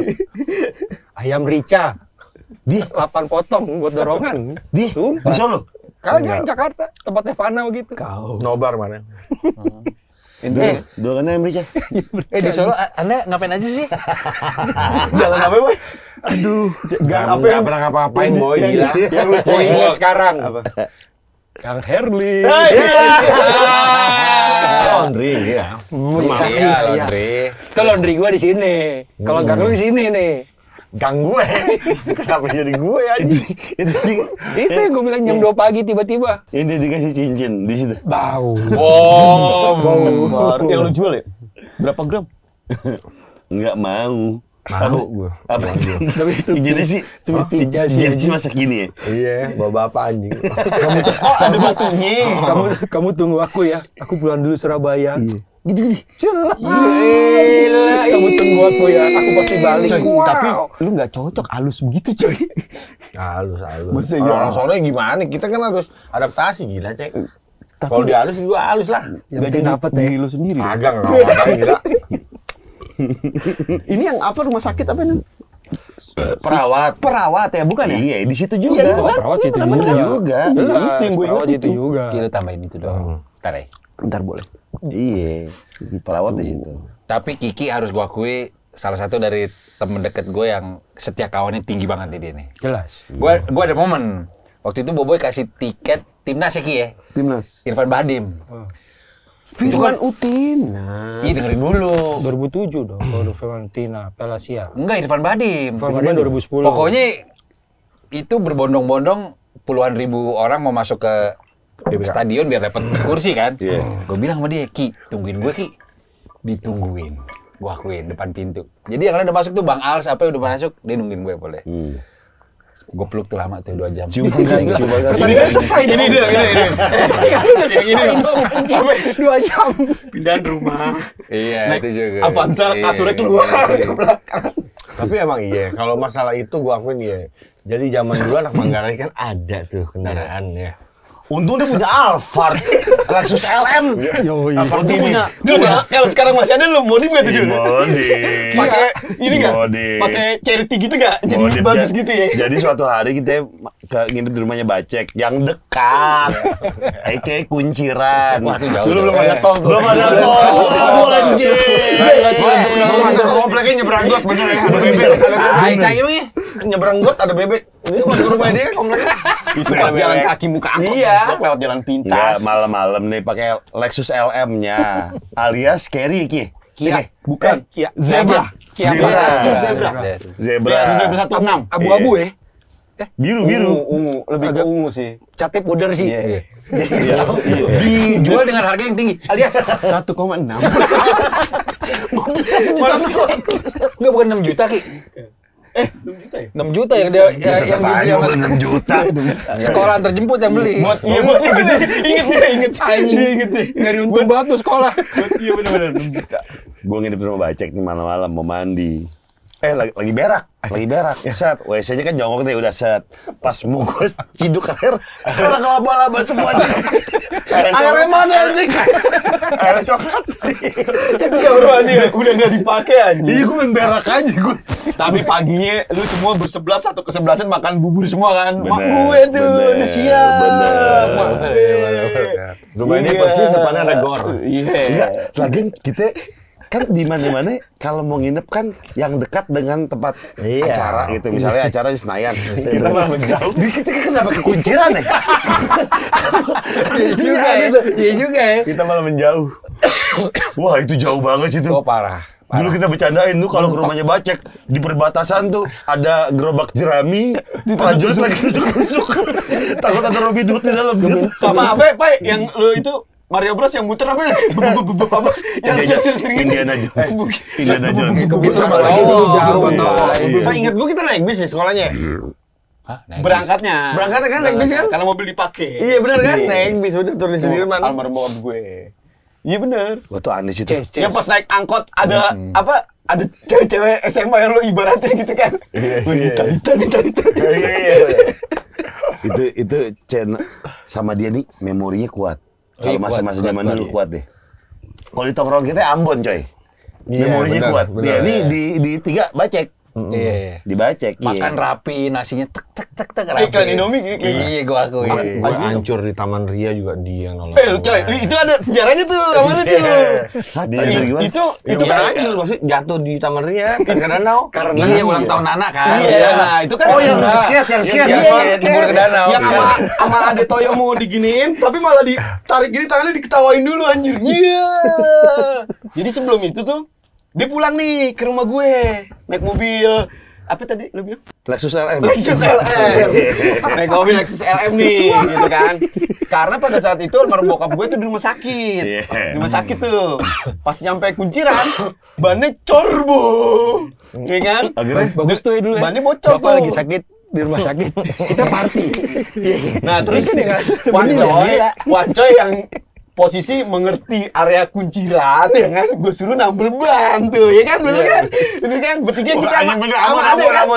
Ayam rica. Di 8 potong buat dorongan. di Solo. Kagak Jakarta, tempatnya Fanau gitu. Nobar mana? Doangannya yang berica. Di Solo Anda ngapain aja sih? Jalan apa, Boy? Aduh, Nggak pernah ngapa-ngapain boy, gila. Yang lucu Oh, ingat sekarang. Apa? Kang Herli. Laundry ya. Iya, laundry. Itu laundry gua di sini. Kalau gang lu di sini nih. Gang gue. Kenapa jadi gue aja? Itu yang gua bilang jam 2 pagi tiba-tiba. Ini dikasih cincin di situ. Bau. Baru yang lu jual ya? Berapa gram? Enggak mau. Mau gue. Apa sih? Cincinnya sih. Cincinnya sih masa gini ya. Iya, bawa bapak anjing. Ada batunya. Kamu tunggu aku ya. Aku pulang dulu Surabaya. Gitu-gitu. Kamu tunggu aku ya. Aku pasti balik. Tapi lu nggak cocok halus begitu, coy. Halus. Masa iya? Orang sono gimana? Kita kan harus adaptasi gila, Cek. Kalau dia halus juga halus lah. Yang penting dapat ya. Diri lu sendiri. Agak enggak gila. Ini yang apa rumah sakit apa nih? Perawat ya, bukan ya? Iya, di situ juga. Iya, itu kan? Perawat situ Temen-temen juga. Itu yang gue Perawat ingat itu juga. Kita tambahin itu dong. Ntar ya. Bentar boleh. Iya, perawat di situ. Tapi Kiki harus gua akui salah satu dari temen deket gue yang setia kawannya tinggi banget nih dia nih. Jelas. Gue ada momen. Waktu itu Boboy kasih tiket timnas ya Ki ya? Timnas. Irfan Bahdim. Firman Utin. Iya dengerin dulu. 2007 dong, kalau Fiorentina, Piala Asia. Enggak, Irfan Bahdim. Irfan Bahdim 2010. Pokoknya itu berbondong-bondong puluhan ribu orang mau masuk ke stadion biar dapat kursi kan. Gue bilang sama dia, Ki, tungguin gue Ki. Ditungguin. Gue akuin depan pintu. Jadi yang lain udah masuk tuh Bang Al, siapa yang udah masuk, dia nungguin gue boleh. Gue peluk tuh lama tuh 2 jam. Cium panggang. Tadi kan selesai ini. Udah selesai dong. Sampai 2 jam. Pindahan rumah. Iya, itu juga. Avanza kasurnya keluar ke belakang. Tapi emang iya, kalau masalah itu gua akuin iya. Jadi zaman dulu anak Manggarai kan ada tuh kendaraan ya. Untung dia punya Alphard, Lexus LM. Alphard dia punya. Kalau sekarang masih ada lu modif nggak tuh Jun? Modif. Pakai ini nggak? Modif. Pakai charity gitu nggak? Jadi Modif. bagus gitu ya? Jadi suatu hari kita nginep di rumahnya Bacek yang dekat. Kayak kunciran. Wah, itu jauh. Dulu belum ada tol tuh. Belum ada tol. Anjir. Masuk kompleknya nyebrang got bener ya. Ada bebek. Hai, kayu ya. Nyebrang got ada bebek. Ini masuk rumah dia kompleknya. Itu pas jalan kaki muka angkot. Iya. Blok lewat jalan Enggak, pintas. malam-malam nih pakai Lexus LM-nya. Alias Carry Ki. Kia. Bukan. Kia. Zebra. Kia. Zebra. Zebra. Zebra. Zebra 16. Abu-abu ya. Biru-biru. Ungu, lebih ke ungu sih. Catnya pudar sih. Dijual dengan harga yang tinggi. Alias 1,6. enggak bukan 6 juta Ki. 6 juta yang dia yang dibeli sama 6 juta. sekolah antar jemput yang beli. Iya, buat inget deh. Dari untung banget tuh sekolah. Iya benar-benar. Gue nginep di rumah Bacek nih malam-malam mau mandi. Lagi berak. Set, WC-nya kan jongkok deh udah set. Pas mau gue ciduk air, serang laba-laba semuanya. Airnya mana anjing? Air coklat. Itu kawan dia udah nggak dipakai anjing. Iya, gue main berak aja gue. Tapi paginya lu semua bersebelas atau kesebelasan makan bubur semua kan. Mak Bener, gue tuh bener, udah siap. bener. Mak gue. Rumah ini persis depannya ada gor. Iya. Enggak, lagian kita kan di mana-mana kalau mau nginep kan yang dekat dengan tempat acara gitu. Misalnya acara di Senayan. Kita malah menjauh. Kita kenapa kekunciran ya? Iya juga ya. Kita malah menjauh. Wah, itu jauh banget sih tuh. Oh parah. Dulu kita bercandain tuh kalau ke rumahnya Bacek di perbatasan tuh ada gerobak jerami, prajurit lagi nusuk-nusuk. Takut ada Robin Hood di dalam. Sama apa Pak yang lu itu Mario Bros yang muter apa? Apa? Yang sering Indiana Jones. Indiana Jones. Bisa jauh. Saya ingat gua kita naik bis di sekolahnya. Hah? berangkatnya. Berangkatnya kan naik bis kan? Karena mobil dipakai. Iya benar kan? Naik bis udah turun di Sudirman. Almarhum bokap gue. Iya benar. Wah, tuh aneh sih tuh. Yang pas naik angkot ada apa? Ada cewek-cewek SMA yang lo ibaratnya gitu kan. Tadi. Itu channel sama dia nih memorinya kuat. Kalau masa-masa zaman dulu kuat deh. Kalau di tongkrong kita Ambon coy. Memorinya kuat. Dia nih di 3 Bacek. Iya. Di Bacek. Makan rapi, nasinya tek rapi. Iklan Indomie Iya, gua akui. Gua hancur di Taman Ria juga dia nolong. coy, itu ada sejarahnya tuh, awalnya tuh. Hancur gimana? Itu Bukan kan hancur, maksudnya jatuh di Taman Ria kan ke danau. Karena iya ulang tahun Nana kan. Iya, nah itu kan yang skate, yang skate. Nyebur ke danau. yang sama Ade Toyo mau diginiin, tapi malah ditarik gini tangannya diketawain dulu anjir. Iya. Jadi sebelum itu tuh dia pulang nih ke rumah gue, naik mobil. Apa tadi lu bilang? Lexus LM. Lexus LM. Naik mobil Lexus LM nih, gitu kan. Karena pada saat itu almarhum bokap gue tuh di rumah sakit. Di rumah sakit tuh. Pas nyampe kunciran, bannya corbo. Iya kan? Akhirnya Bagus tuh ya dulu ya. Bannya bocor Bapak tuh. lagi sakit di rumah sakit. Kita party. Nah, terus Wancoy yang posisi mengerti area kunciran ya kan, gue suruh nambel ban tuh, ya kan, bener kan? Bener kan? Bertiga kita sama Ade kan?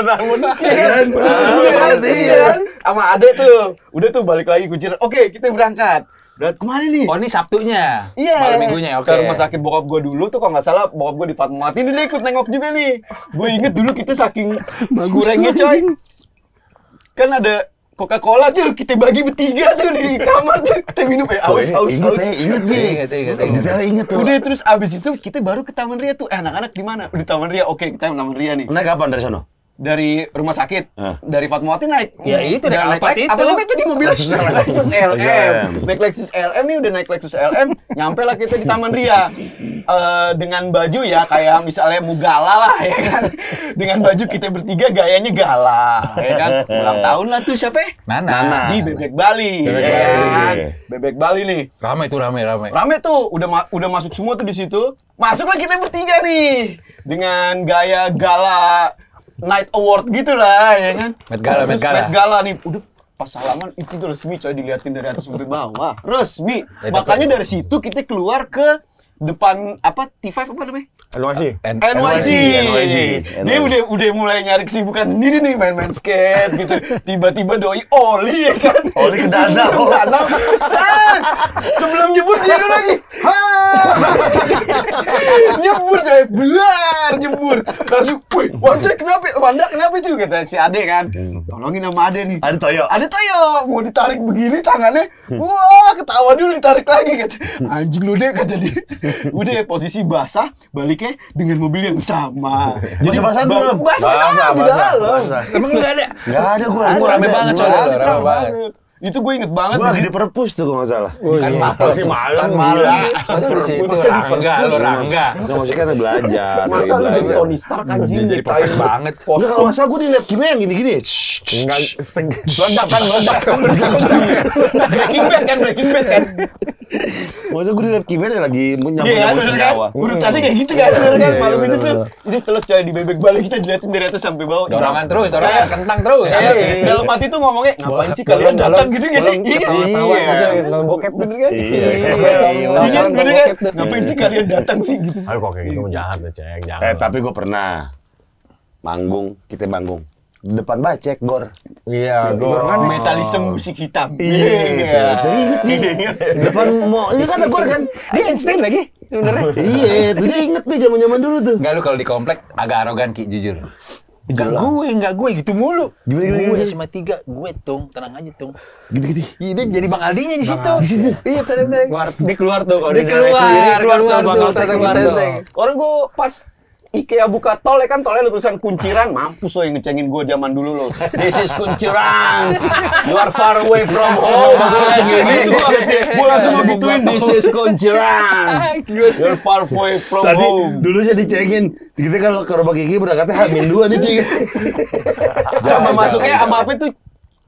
Iya kan? Iya kan? Sama Ade tuh, udah tuh balik lagi kunciran. Oke, kita berangkat. Berangkat kemana nih? Oh, ini Sabtunya. Iya. Malam minggunya, oke. Ke rumah sakit bokap gue dulu tuh kalau nggak salah bokap gue di Fatmawati, ini dia ikut nengok juga nih. Gue inget dulu kita saking kurangnya coy. Kan ada Coca-Cola tuh kita bagi bertiga tuh di kamar tuh kita minum aus. Ingat Detailnya tuh. Udah terus abis itu kita baru ke Taman Ria tuh. Anak-anak di mana? Di Taman Ria. Oke, kita Taman Ria nih. Naik kapan dari sono? Dari rumah sakit, dari Fatmawati naik. Ya itu deh, Alphard itu. Apa namanya tadi mobil Lexus LM. Naik Lexus LM nih, udah naik Lexus LM, nyampe lah kita di Taman Ria. Dengan baju ya kayak misalnya Mugala lah ya kan. Dengan baju kita bertiga gayanya gala, ya kan. Ulang tahun lah tuh siapa? Nana. Di Bebek Bali, ya kan. Bebek Bali nih. Rame tuh, rame. Rame tuh, udah masuk semua tuh di situ. Masuklah kita bertiga nih dengan gaya gala Night Award gitu lah, ya kan? Met Gala nih, udah pas salaman itu tuh resmi coy, diliatin dari atas sampai bawah. Resmi. Makanya dari situ kita keluar ke depan apa T5 apa namanya? NYC. Dia udah mulai nyari kesibukan sendiri nih, main-main skate gitu. Tiba-tiba doi oli ya kan. Oli ke danau. Sebelum nyebur dia dulu lagi. Nyebur coy, belar nyebur. Langsung, "Wih, Wanda kenapa? Wanda kenapa itu?" kata si Ade kan. Tolongin sama Ade nih. Ada Toyo. Mau ditarik begini tangannya. Wah, ketawa dulu ditarik lagi kata. Anjing lu deh kata dia. Udah posisi basah, baliknya dengan mobil yang sama. Jadi basah tuh belum? Basah di dalam. Emang lu nggak ada? Nggak ada gue. Rame banget coy, rame banget. Itu gue inget banget. Gue lagi di perpus tuh kalau nggak salah. Masih malam. Masa di situ? Rangga. Nggak maksudnya kita belajar. Masa lu jadi Tony Stark anjing Jadi perfect banget. Enggak, kalau masalah gue di lab kimia yang gini-gini. Enggak meledak. Breaking Bad kan. Maksudnya gue di lab kimia lagi Iya, nyambung senyawa. Urutannya kayak gitu kan, bener kan? Malam itu tuh, itu teluk coy di Bebek Bali kita diliatin dari atas sampai bawah. Dorongan kentang terus. Dalam hati tuh ngomongnya, ngapain sih kalian datang gitu nggak sih? Iya nggak sih? Nonton bokep bener kan? Iya bener kan? Ngapain sih kalian datang sih gitu? Aduh kok kayak gitu jahat deh, Ceng. Jangan. Tapi gue pernah kita manggung depan Bacek Gor. Iya, Kan metalisme musik hitam. Iya. Depan mau ini kan ada Gor kan? Dia Einstein lagi sebenarnya. Iya, itu dia inget nih zaman-zaman dulu tuh. Enggak, lu kalau di komplek agak arogan Ki, jujur. Enggak gue gitu mulu. Gimana? Gue SMA 3, gue Tung, tenang aja Tung. Gini. Iya, dia jadi Bang Aldinya di situ. Iya, Dia keluar tuh kalau dia keluar tuh satu tenteng. Orang gue pas IKEA buka tol ya kan, tolnya ada tulisan kunciran. Mampus lo yang ngecengin gue zaman dulu lo. This is kunciran. You are far away from home. Gue langsung mau gituin. This is kunciran. You are far away from home. Dulu saya dicengin. Kita kalau ke rumah Kiki berangkatnya H-2 nih cuy. Sama masuknya sama apa tuh?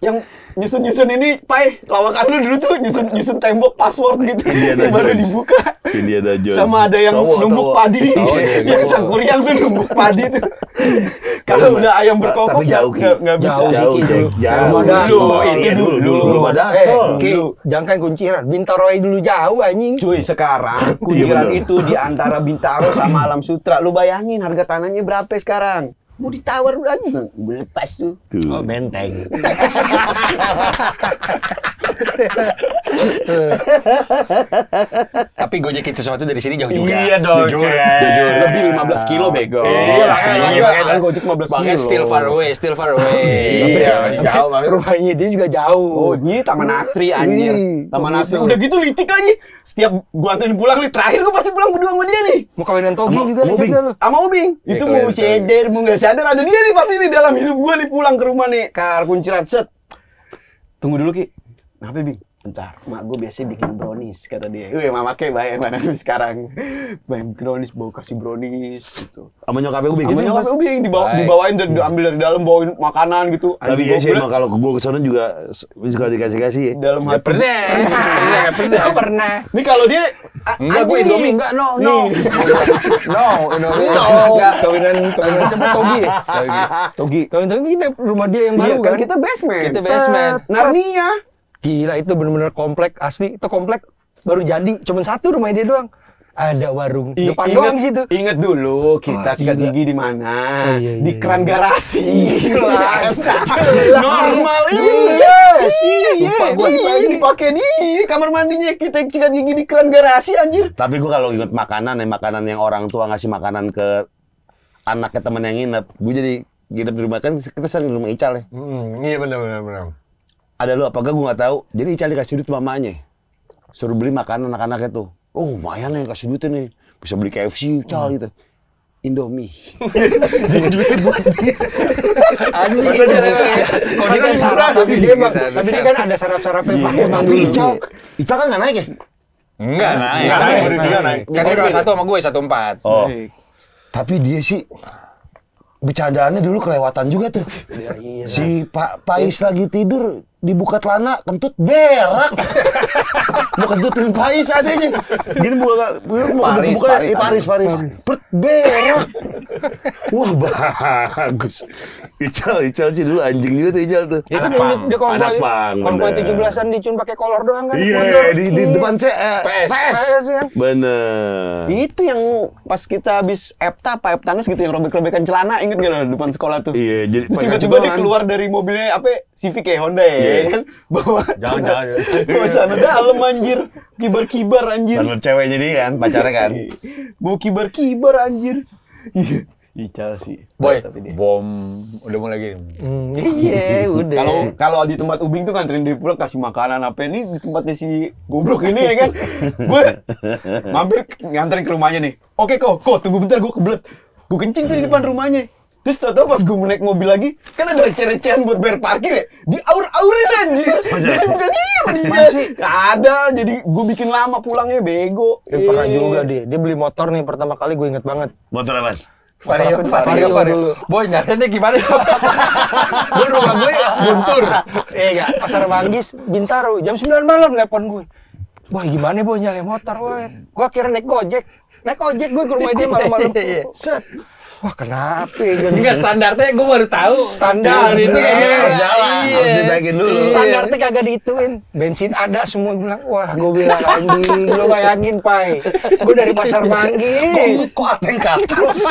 Yang nyusun ini, Pai, lawakan lu dulu tuh nyusun tembok password gitu. Yang baru dibuka. Indiana Jones. Sama ada yang numbuk padi. Yang Sangkuriang tuh numbuk padi tuh. Kalau udah ayam berkokok tapi jauh nggak bisa. Jauh. Dulu belum ada tol. Jangan kan kunciran. Bintaro dulu jauh anjing. Cuy, sekarang kunciran itu di antara Bintaro sama Alam Sutra. Lu bayangin harga tanahnya berapa sekarang? Mau ditawar lagi, lepas tuh. Oh, benteng. Tapi gojekin sesuatu dari sini jauh juga. Iya dong, Jujur. Lebih 15 kilo bego. Iya, makanya Gojek 15 Makanya kilo. still far away. Iya, jauh banget. Rumahnya dia juga jauh. Oh, ini Taman Asri anjir. Taman Asri. Udah gitu licik lagi. Setiap gua anterin pulang nih, terakhir gua pasti pulang berdua sama dia nih. Mau kawinan Togi juga nih kita lu. Sama Ubing. Itu mau sadar, mau nggak sadar ada dia nih pasti nih dalam hidup gua nih pulang ke rumah nih. Kar kunciran set. Tunggu dulu Ki. Kenapa Bing? Bentar, mak gue biasanya bikin brownies, kata dia. Wih, mama kayak baik mana sekarang. Bikin brownies, bawa kasih brownies gitu. Sama nyokapnya Ubing. Sama nyokapnya Ubing, dibawain dan diambil dari dalam, bawain makanan gitu. Tapi ya sih emang kalau gue kesana juga suka dikasih-kasih ya. Dalam hati. Pernah. Nih kalau dia Enggak, gue Indomie enggak, no. Indomie. Enggak, kawinan siapa Togi ya? Togi. Kawinan Togi kita rumah dia yang baru kan. Kita basement. Kita basement. Narnia. Gila itu bener-bener komplek asli. Itu komplek baru jadi. Cuman satu rumahnya dia doang. Ada warung depan doang gitu. Ingat dulu kita sikat gigi di mana? Di keran garasi. Jelas. Normal. Iya. Dipakai di kamar mandinya kita sikat gigi di keran garasi anjir. Tapi gue kalau inget makanan yang orang tua ngasih makanan ke anaknya temen yang nginep, gue jadi nginep di rumah kan kita sering di rumah Ical ya. Iya benar. ada lu apa gak gue nggak tahu. Jadi Ical dikasih duit mamanya, suruh beli makanan anak-anaknya tuh. Oh lumayan nih kasih duitnya nih, bisa beli KFC Ical gitu. Indomie. Jadi duitnya buat dia. Anjing. Kalau dia kan sarap, tapi dia kan ada sarap-sarapnya. Tapi Ical kan nggak naik ya? Enggak naik. Dia naik. Kan dia kelas 1 sama gue 1,4. Oh. Tapi dia sih bercandaannya dulu kelewatan juga tuh. Si Pak Pais lagi tidur dibuka celana kentut berak. Mau kentutin Pais adanya. Gini buka Paris. Pert berak. Wah bagus. Ical sih dulu anjing juga tuh Ical tuh. Itu dia konvoy 17-an dicun pakai kolor doang kan. Iya, di depan saya PS. Bener. Itu yang pas kita habis Eptanes gitu yang robek-robekan celana, inget gak lo depan sekolah tuh? Iya, jadi terus tiba-tiba dia keluar dari mobilnya Civic ya Honda ya kan? Bawa celana dalam anjir, kibar-kibar anjir. Karena ceweknya dia kan, pacarnya kan. Bawa kibar-kibar anjir. Ical sih. Boy, bom udah mulai gini. Iya, udah. Kalau di tempat Ubing tuh nganterin dia pulang kasih makanan apa ini di tempatnya si goblok ini ya kan. Gue mampir nganterin ke rumahnya nih. Oke kok tunggu bentar gue kebelet. Gue kencing tuh di depan rumahnya. Terus tau pas gue naik mobil lagi, kan ada receh-recehan buat bayar parkir ya. Diaur-aurin anjir. Dia udah diam dia. Masih ada, jadi gue bikin lama pulangnya bego. Pernah juga dia beli motor nih pertama kali gue inget banget. Motor apa? Vario dulu. Boy, nyatanya gimana? Gue rumah gue Guntur. Enggak, Pasar Manggis, Bintaro, jam 9 malam telepon gue. Boy, gimana boy nyalain motor, boy? Gue akhirnya naik ojek gue ke rumah dia malam-malam. Set. Wah, kenapa ya? Enggak standarnya gue baru tahu. Standar itu kayaknya harus ditaikin dulu. Standarnya kagak diituin. Bensin ada semua bilang, wah gue bilang anjing, lo bayangin Pai. Gue dari Pasar Manggis. Kok ateng katos?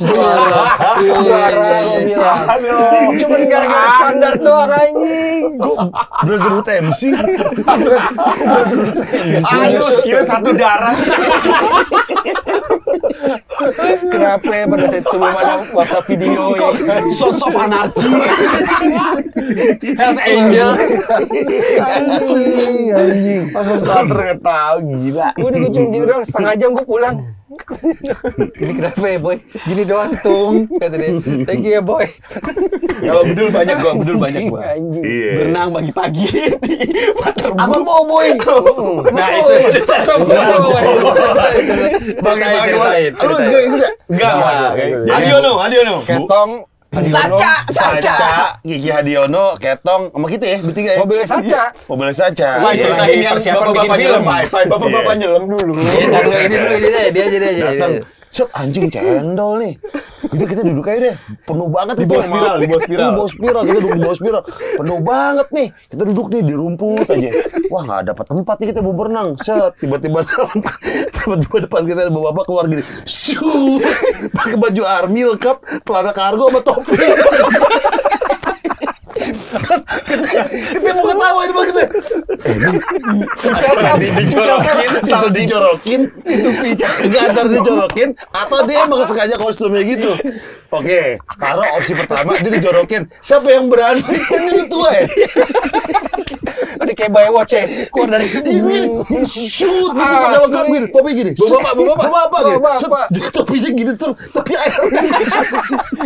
Juara gue bilang. Cuman gara-gara standar doang anjing. Bergerut MC. Ayo sekira satu darah. Kenapa pada saat itu belum ada WhatsApp video ya? Sons of Anarchy. Hells Angel. Anjing. Langsung nggak tahu gila. Gue cuma gini doang, setengah jam gue pulang. Ini kenapa ya boy? Gini doang tung, kata dia. Thank you ya boy. Kalau bedul banyak gua. Anjing. Berenang pagi-pagi di waterboom. Abang mau boy. Nah itu. Bagi-bagi. Lu juga ikut Enggak. Adiono. Ketong. Saca. Gigi Hadiono, Ketong, sama kita ya, bertiga ya. Mobilnya Saca. Mobilnya Saca. Wah, ceritain yang persiapan bapak-bapak bikin film. nyelam. Bapak-bapak nyelam dulu. Iya, ini dulu dia aja. Datang. Set anjing cendol nih. Kita duduk aja deh. Penuh banget Di bawah spiral. Di bawah spiral. Kita duduk di bawah spiral. Penuh banget nih. Kita duduk nih di rumput aja. Wah, enggak dapat tempat nih kita mau berenang. Set, tiba-tiba depan kita ada bapak keluar gini. Shoo. Pakai baju army lengkap, celana kargo sama topi. Kita mau ketawa ini kita. Kalau dicorokin, itu picar. Enggak antar dicorokin, atau dia emang sengaja kostumnya gitu. Oke, taruh opsi pertama dia dijorokin. Siapa yang berani? Kan ini tua ya. Udah kayak Baywatch ya. Keluar dari Shoot, pakai lengkap gini, topi gini. Bapak gitu. Jadi topinya gini tuh, tapi air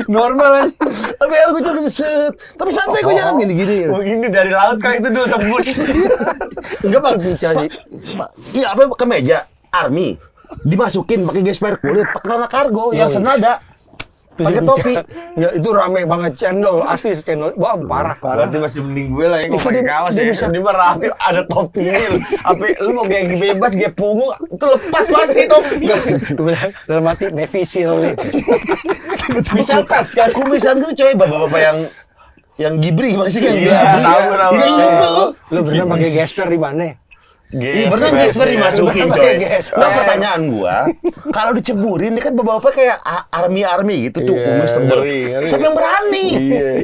Normal aja. tapi air gue jatuh set. Tapi santai gue jalan gini-gini. Ini dari laut kan itu dulu tembus. Enggak bang, iya apa kemeja army dimasukin pakai gesper kulit, pakai celana kargo yang senada, pakai topi. Ya itu rame banget cendol, asli cendol. Wah parah. Berarti masih mending gue lah yang pakai kaos ya. Di Merapi ada topi ini. Apa lu mau gaya bebas, gaya punggung, itu lepas pasti topi. Dalam hati Navy Seal nih. Bisa taps kan? Kumisan gitu coy, bapak-bapak yang gibri masih yang Iya, tahu. Gitu. Lu bener pakai gesper di mana? Iya bener gesper dimasukin coy. Nah pertanyaan gua, kalau diceburin ini kan bapak-bapak kayak army gitu tuh, kumis tebal. Siapa yang berani?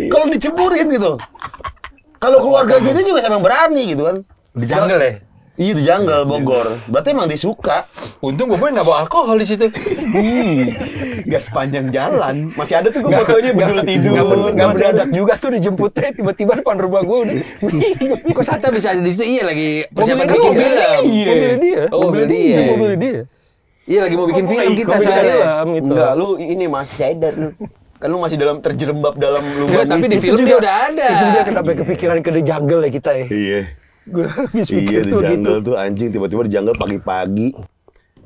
Kalau diceburin gitu. Kalau keluarga jadi juga siapa yang berani gitu kan? Di jungle ya? Iya di jungle Bogor. Berarti emang dia suka. Untung Boboy nggak bawa alkohol di situ. Gak sepanjang jalan. Masih ada tuh gue fotonya bedul tidur. Nggak mendadak juga tuh dijemputnya tiba-tiba depan rumah gue udah. Kok Sacha bisa ada di situ? Iya lagi persiapan Mobilnya bikin dia. film. Mobilnya dia. Oh, mobil dia. Mobilnya dia. Iya lagi mau bikin film kita Bikin soalnya. film gitu. Enggak, lu ini masih cadar lu. Kan lu masih dalam terjerembab dalam Enggak, lubang. tapi di itu. film dia udah ada. Itu juga kenapa kepikiran ke The Jungle ya kita ya. Iya. Gue habis Iya pikir di tuh gitu. jungle tuh anjing tiba-tiba di jungle pagi-pagi.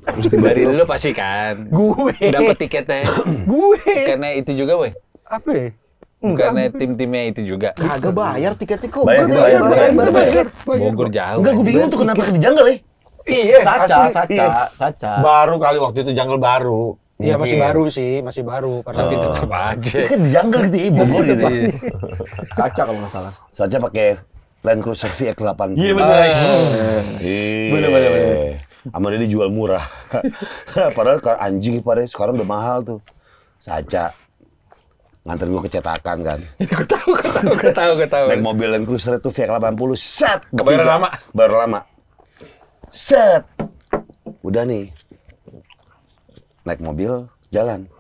Terus Dari tiba-tiba lu pasti kan. Gue. Dapat tiketnya. Gue. Karena itu juga, weh. Apa ya? Karena tim-timnya itu juga. Kagak bayar tiketnya kok. Bayar. Bogor jauh. Enggak, gue bingung tuh kenapa di jungle ya? Iya, Saca. Baru kali waktu itu jungle baru. Iya masih Mungkin. baru sih, masih baru. Tapi tetap aja. Kan di jungle gitu ya, Bogor gitu ya. Saca kalau nggak salah. Saja pakai Land Cruiser VX80. Iya benar. Iya. Sama dia dijual murah. Padahal anjing pada sekarang udah mahal tuh. Saja nganterin gue ke cetakan kan. Gue tahu. Naik mobil Land Cruiser itu VX80 set. Kebayaran lama. Baru lama. Set. Udah nih. Naik mobil jalan.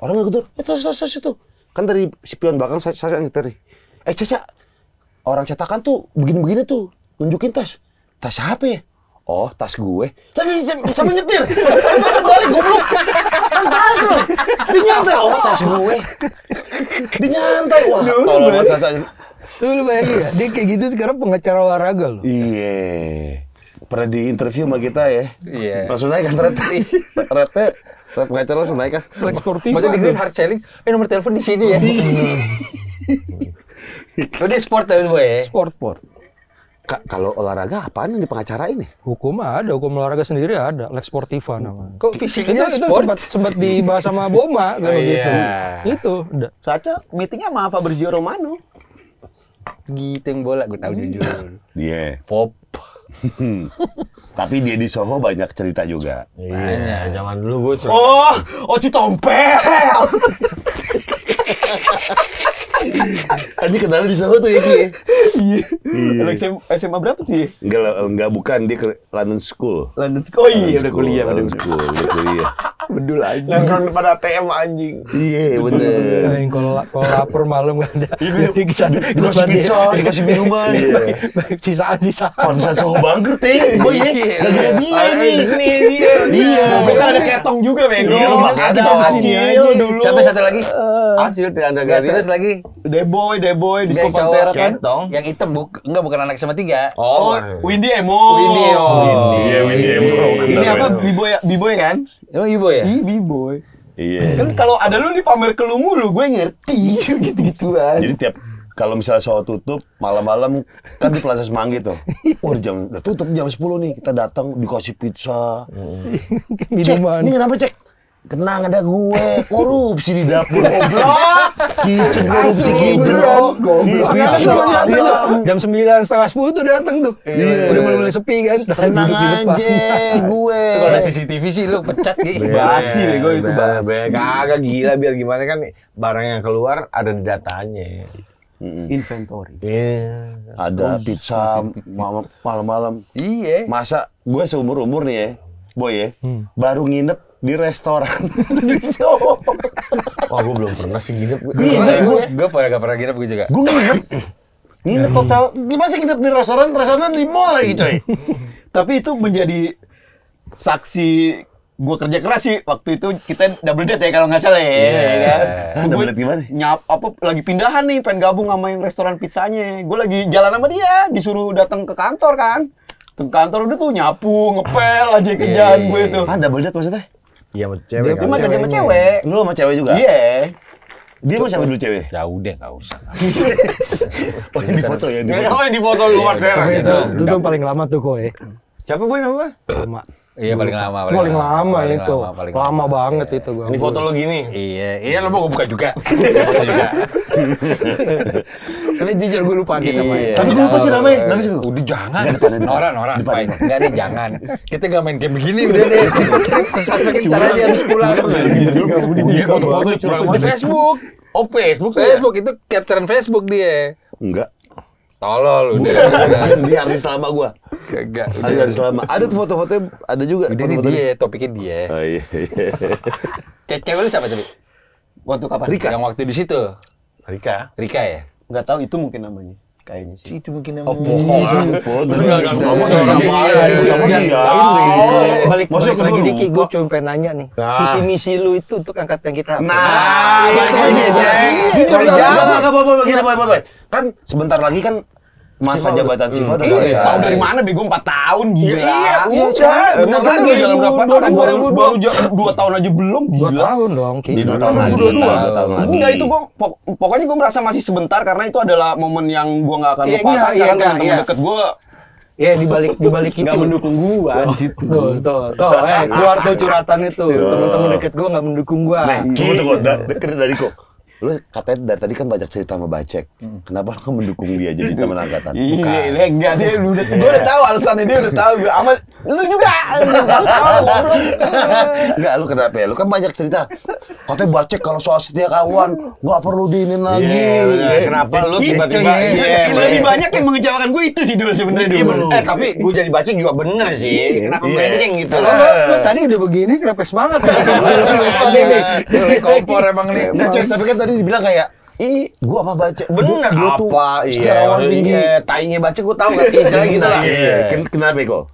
Orang ngegedur. Tas itu. Kan dari si pion belakang saya nyetir nih. Caca. Orang cetakan tuh begini-begini tuh. Nunjukin tas. Tas siapa ya? Oh, tas gue. Lagi sama nyetir. Gue terbalik goblok. Kan tas lo. Dinyantai. Oh, tas gue. Dinyantai. Wah, tolong banget Caca. Tuh lu bayangin ya, dia kayak gitu sekarang pengacara olahraga loh. Iya. Pernah di interview sama kita ya. Iya. Langsung naik kan rate pengacara langsung naik kan. Flex sportif. Maksudnya di hard selling, nomor telepon di sini ya. Udah sport tapi gue ya. Sport. Kalau olahraga apaan yang di pengacara ini? Hukum ada, hukum olahraga sendiri ada, Lex Sportiva namanya. Kok fisiknya Itu sport? sempat dibahas sama Boma kalau gitu. Itu udah. Saca meetingnya sama Fabrizio Romano. Gitu yang bola, gue tahu jujur. Dia. Pop. Tapi dia di Soho banyak cerita juga. Iya, zaman dulu gue Oci Tompel. Anjing kenal di Soho tuh ya Ki. Iya. SMA berapa tuh ya? Enggak bukan dia ke London School. London School. Oh iya udah kuliah. London School, udah kuliah. Bedul aja. nongkrong pada ATM anjing. Iya bener. Yang kalau lapar malam nggak ada. Di sana Dikasih pizza, dikasih minuman. Sisaan. Pantesan Soho bangkrut ya. Boy ya. Gara-gara dia ini. Iya. Kan ada ketong juga bego. Iya, makanya Ada ketong. Acil dulu. Siapa satu lagi? Hasil tidak ada Enggak, garis. terus lagi. Deboy, Disco Yang cowok. Pantera kan. Ketong. Yang hitam bukan anak sama tiga. Oh, Windy Emo. Windy Emo. Iya, Windy Emo. Ini apa? B-boy kan? Emang ibu ya? Ih, B-boy. Iya. Kan kalau ada lu di pamer ke lu mulu, gue ngerti gitu-gituan. Jadi tiap kalau misalnya Soho tutup malam-malam kan di Plaza Semanggi tuh. Udah tutup jam 10 nih. Kita datang dikasih pizza. Cek, ini kenapa Cek? Kenang ada gue, korupsi di dapur goblok. Kitchen korupsi kitchen. Goblok. Jam 9:30 tuh datang tuh. Udah mulai sepi kan. Tenang Duduk di depan. aja gue. Kalau ada CCTV sih lu pecat gitu. Basi bego itu basi. Kagak gila biar gimana kan barang yang keluar ada di datanya. Inventory. Iya. Ada pizza malam-malam. Iya. Masa gue seumur-umur nih ya, Boy ya, baru nginep di restoran di Soho. Wah, gue belum pernah sih nginep. Gue gak pernah nginep gue juga. Gue nginep hotel. Gimana sih nginep di restoran di mall lagi coy. Tapi itu menjadi saksi gue kerja keras sih. Waktu itu kita double date ya kalau nggak salah ya. Kan? Double date gimana? Lagi pindahan nih, pengen gabung sama yang restoran pizzanya. Gue lagi jalan sama dia, disuruh datang ke kantor kan. Ke kantor udah tuh nyapu, ngepel aja kerjaan gue tuh. Ah, double date maksudnya? Iya, sama cewek. Dia mah kerja sama cewek. Lu sama cewek juga? Iya. Dia mau siapa dulu cewek? Ya udah nggak usah. Oh, yang di foto ya, di foto. Oh, yang di foto lu Marcela Itu gitu. tuh paling lama tuh koe. Siapa gue nama? Lama. Iya paling lama. Paling lama Paling itu. paling Lama banget itu gua. Ini foto lo gini. Iya lo mau gue buka juga. Foto juga. Tapi jujur gue lupa kita main. Tapi gue lupa sih namanya. Namanya siapa? Udah jangan. Nggak, depannya. Nora. Depannya. Enggak deh jangan. Kita nggak main game begini udah deh. Ntar aja habis pulang. Foto-foto Di Facebook. Oh Facebook itu capturean Facebook dia. Enggak. Tolol udah. Dia artis lama gua. Enggak. Hari selama. Ada tuh foto-fotonya, ada juga. Ini dia, topiknya dia. Oh iya. Cewek lu siapa tadi? Waktu kapan? Rika. Yang waktu di situ. Rika. Rika ya? Nggak tahu itu mungkin namanya. Kayaknya sih. Itu mungkin Oh, bohong. Balik lagi dikit, gue cuma pengen nanya nih. Visi misi lu itu untuk angkatan kita. Nah, itu nggak apa-apa. Kan sebentar lagi kan masa jabatan Siva udah selesai. Tahu dari mana bego 4 tahun gila. Iya, Bentar lagi dalam berapa tahun? Baru 2 tahun aja belum. 2 tahun dong, Di 2 tahun lagi. 2 tahun lagi. Enggak, itu gua pokoknya gua merasa masih sebentar karena itu adalah momen yang gua enggak akan Iya, lupakan iya, karena iya, teman-teman iya. deket gua Ya dibalik itu. enggak mendukung gua di situ. Tuh, keluar tuh curhatan itu. Temen-temen deket gua nggak mendukung gua. Nah, tunggu, denger dari kok. Lu katanya dari tadi kan banyak cerita sama Bacek. Kenapa lu mendukung dia jadi teman angkatan? Iya, enggak dia udah gua udah tahu alasannya, dia udah tahu gua. Sama lu juga tahu. Enggak, lu kenapa ya? Lu kan banyak cerita. Katanya Bacek kalau soal setia kawan nggak perlu diinin lagi. Kenapa lu tiba-tiba Lebih banyak yang mengecewakan gua itu sih dulu sebenarnya dulu. tapi gue jadi baca juga bener sih. Kenapa melenceng gitu? Lu tadi udah begini kenapa semangat? Ini kompor emang nih. Nah, coy, tapi kan tadi dibilang kayak gua apa baca? Bener Gua tuh apa? setiawan tinggi. Tainya baca gue tahu nggak istilah gitu lah. Kenapa kok?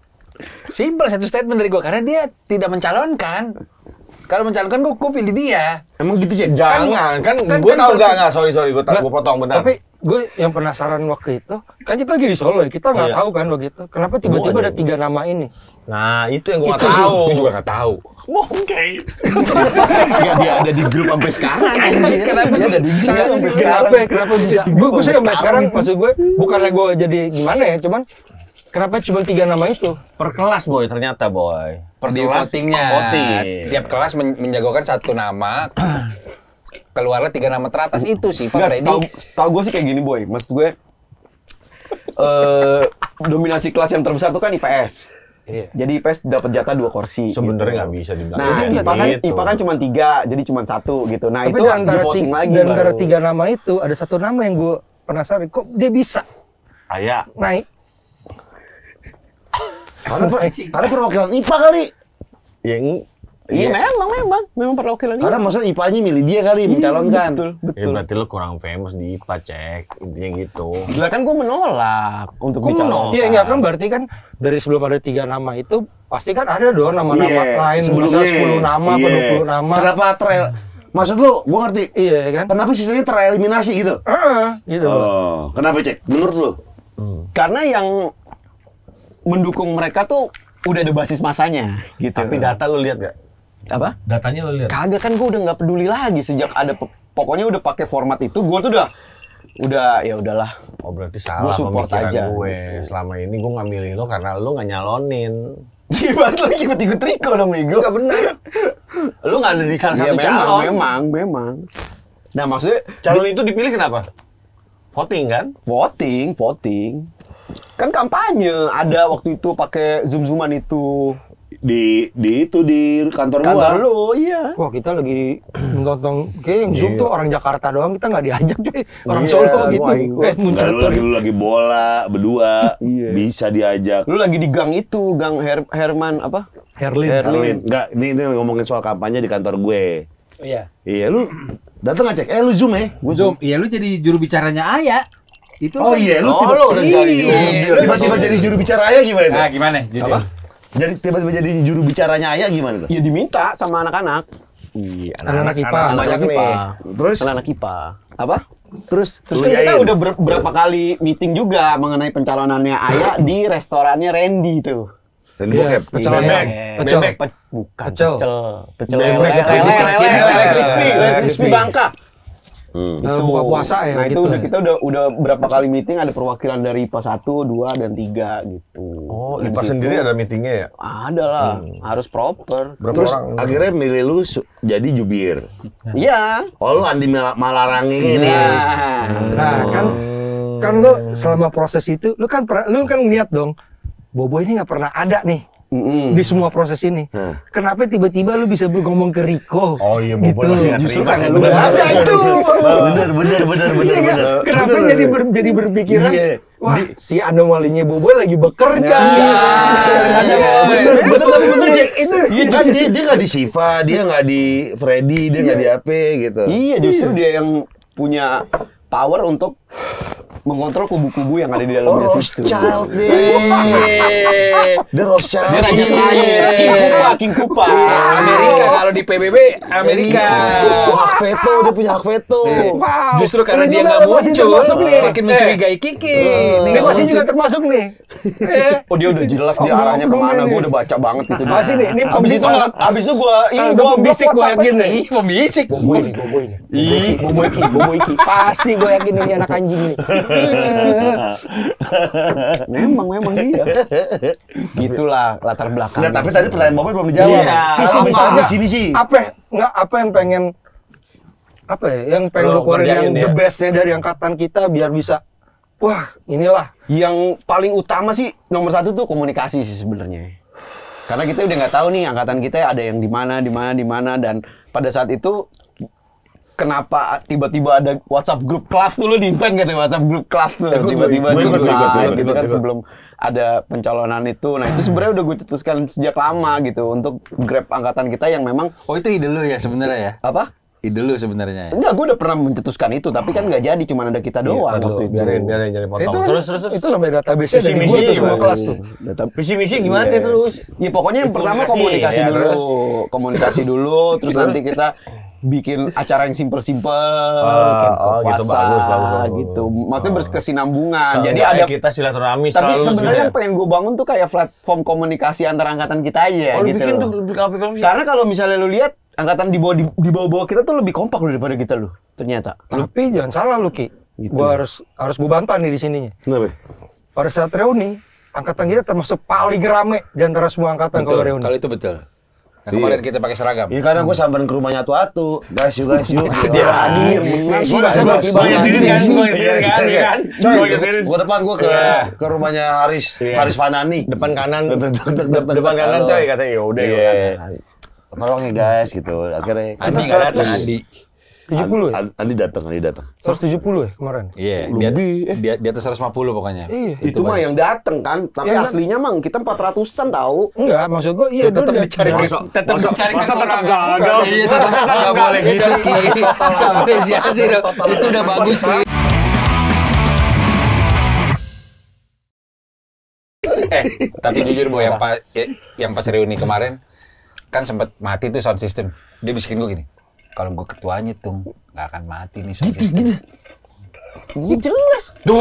Simpel satu statement dari gua karena dia tidak mencalonkan. Kalau mencalonkan gua pilih dia. Emang gitu, Cek? Jangan, kan gue tahu nggak, sorry, gue potong benar. Tapi gue yang penasaran waktu itu, kan kita lagi di Solo ya, kita nggak tahu kan begitu. Kenapa tiba-tiba ada 3 nama ini? Nah, itu yang gue nggak tahu. Gue juga nggak tahu. Enggak dia ada di grup sampai sekarang. Kenapa dia ada di Kenapa bisa? Gue sih sampai sekarang, maksud gue, bukannya gue jadi gimana ya, cuman kenapa cuma 3 nama itu? Per kelas boy, ternyata boy. di votingnya? Tiap kelas menjagokan 1 nama. Keluarlah 3 nama teratas itu sih. Tahu gue sih kayak gini boy, maksud gue dominasi kelas yang terbesar itu kan IPS. Iya. Jadi IPS dapat jatah 2 kursi. Sebenarnya nggak bisa dibilang. Nah, gitu. IPA kan cuma 3, jadi cuma 1 gitu. Nah, Tapi itu di voting lagi. di antara baru. 3 nama itu ada 1 nama yang gue penasaran, kok dia bisa Ayah. naik? Karena perwakilan IPA kali. Iya, memang perwakilan Karena maksudnya IPA-nya milih dia kali, mencalonkan. Ya berarti lu kurang famous di IPA, Cek. Intinya gitu. Lah kan gue menolak untuk dicalonkan. Iya, enggak kan berarti kan dari sebelum ada 3 nama itu pasti kan ada dong nama-nama lain, sebelumnya 10 nama apa 20 nama. Kenapa maksud lu, gua ngerti. Iya kan? Kenapa sisanya tereliminasi gitu? Gitu. Oh, kenapa, Cek? Menurut lu? Karena yang mendukung mereka tuh udah ada basis masanya gitu. Tapi data lu lihat gak? Apa? Datanya lu lihat. Kagak, kan gue udah nggak peduli lagi sejak ada pokoknya udah pakai format itu, gue tuh udah ya udahlah. Oh berarti salah support pemikiran aja. gue. Selama ini gue nggak milih lo karena lo nggak nyalonin. Gimana lagi ikut-ikut Riko dong, Migo? Enggak benar. Lo nggak ada di salah Ya, satu calon. memang. Nah, maksudnya Calon itu dipilih kenapa? Voting kan? voting. Kan kampanye ada waktu itu pakai Zoom-Zooman itu. Di kantor Kantor gua. lu, iya. Wah, kita lagi nonton kayak yang Zoom tuh orang Jakarta doang, kita nggak diajak cuy. Orang Iya, Solo gua gitu. ikut. Muncul Enggak, lu lagi bola berdua, bisa diajak. Lu lagi di gang itu, gang Herman apa? Herlin. Enggak, ini ngomongin soal kampanye di kantor gue. Iya. Iya, lu datang nggak, Cek? Lu Zoom ya? Zoom. Iya, lu jadi juru bicaranya Aya. Itu Oh iya, lu tiba-tiba jadi juru bicara Ayah gimana tuh? Nah, gimana? Jujur. Jadi tiba-tiba jadi juru bicaranya Ayah gimana tuh? Ya diminta sama anak-anak. Iya, Anak-anak IPA. anak-anak IPA. Terus? Anak-anak IPA. Apa? Terus Lu kan kita yain? udah berapa kali meeting juga mengenai pencalonannya Ayah di restorannya Randy tuh. Dan Iya, bokep. pecel Bebek. Pecel. Bukan Pecel. pecel Bebek lele, itu lele crispy, crispy. Bangka. Buka puasa ya Nah, itu gitu. kita udah berapa kali meeting, ada perwakilan dari IPA 1, 2 dan 3 gitu. Oh, Dan IPA di situ sendiri ada meetingnya ya? Ada lah, harus proper. Berapa Terus orang? akhirnya milih lu jadi jubir. Iya. Oh, lu Andi Malarangin ini. Nah, kan lu selama proses itu lu kan lihat dong, Bobo ini nggak pernah ada nih di semua proses ini. Kenapa tiba-tiba lu bisa ngomong ke Rico? Oh iya, gitu. Boboiboy masih nggak Justru terima karena sih. lu Nah, itu. Bener. Kenapa jadi berpikiran? Iya. Wah, si anomalinya Boboiboy lagi bekerja. Bener, Jack. Itu Kan dia nggak di Siva, dia nggak di Freddy, dia nggak di AP gitu. Iya, justru dia yang punya power untuk mengontrol kubu-kubu yang ada di dalamnya situ. Rothschild deh. Dia Rothschild. Dia raja terakhir. King Kupa. Amerika kalau di PBB Amerika. Hak veto, dia punya hak veto. Justru karena Ini dia juga nggak masih muncul, termasuk nih. makin mencurigai Kiki. Ini masih juga termasuk nih. Oh, dia udah jelas dia arahnya kemana. Gue udah baca banget itu. Masih nih, ini Abis itu gue gua bisik gue yakin nih. Ih, pembisik. Boboiboy nih. Boboiboy Ki. Pasti gue yakin ini anak anjing nih. Memang dia. Gitulah latar belakang. Nah, tapi tadi pertanyaan Boboiboy belum dijawab. Iya. Visi-misi. Apa yang pengen yang pengen lu keluarin yang the bestnya dari angkatan kita biar bisa wah inilah Yang paling utama sih nomor satu tuh komunikasi sih sebenarnya. Karena kita udah nggak tahu nih angkatan kita ada yang di mana dan pada saat itu kenapa tiba-tiba ada WhatsApp grup kelas tuh, lo di event kan ya WhatsApp grup kelas tuh tiba-tiba ikut gitu kan sebelum ada pencalonan itu. Nah itu sebenarnya udah gue cetuskan sejak lama gitu untuk grab angkatan kita yang memang Oh, itu ide lu ya sebenarnya ya? apa? Ide lu sebenarnya ya? Enggak, gue udah pernah mencetuskan itu tapi kan nggak jadi, cuma ada kita doang waktu itu. Biarin potong. Terus. itu sampai database-nya dari Visi-misi gua tuh semua gimana? kelas tuh. Visi misi gimana terus? Ya pokoknya yang pertama komunikasi ya, dulu. terus? Komunikasi dulu, terus nanti kita bikin acara yang simpel-simpel, kayak gitu, puasa, bagus. gitu. Maksudnya berkesinambungan. Jadi Seenggaknya ada kita silaturahmi tapi selalu. sebenarnya gitu yang pengen gue bangun tuh kayak platform komunikasi antar angkatan kita aja lu gitu. bikin tuh loh. lebih kapal. Karena kalau misalnya lu lihat angkatan di bawah kita tuh lebih kompak loh daripada kita loh. Ternyata. Tapi jangan salah lu Ki. Gua harus gua bantah nih di sininya. Kenapa? Pada saat reuni, angkatan kita termasuk paling rame di antara semua angkatan kalau reuni. Kalau itu betul. Yang kemarin kita pakai seragam. Iya karena gue samperin ke rumahnya atu-atu. Guys, yuk. Dia lagi masih Gue depan gue ke rumahnya Haris Fanani. Depan kanan. Depan kanan coy katanya ya udah. Tolong ya guys gitu. Akhirnya Andi nggak datang, Andi. 70 ya? Andi datang. 170 ya kemarin? Iya, Lebih, di atas 150 pokoknya. Iya. Itu mah yang dateng kan, tapi Iya, aslinya mang kita 400-an tahu. Enggak, maksud gua iya Tetap udah. mencari tetap mencari masa tetap kekurangan. gagal? Iya, tetap nggak boleh gitu, Ki. Apresiasi dong. Itu udah bagus, Ki. Tapi jujur Boy, yang pas reuni kemarin kan sempat mati tuh sound system. Dia bisikin gue gini, kalau gue ketuanya tuh nggak akan mati nih sound system. Ini jelas. Tuh,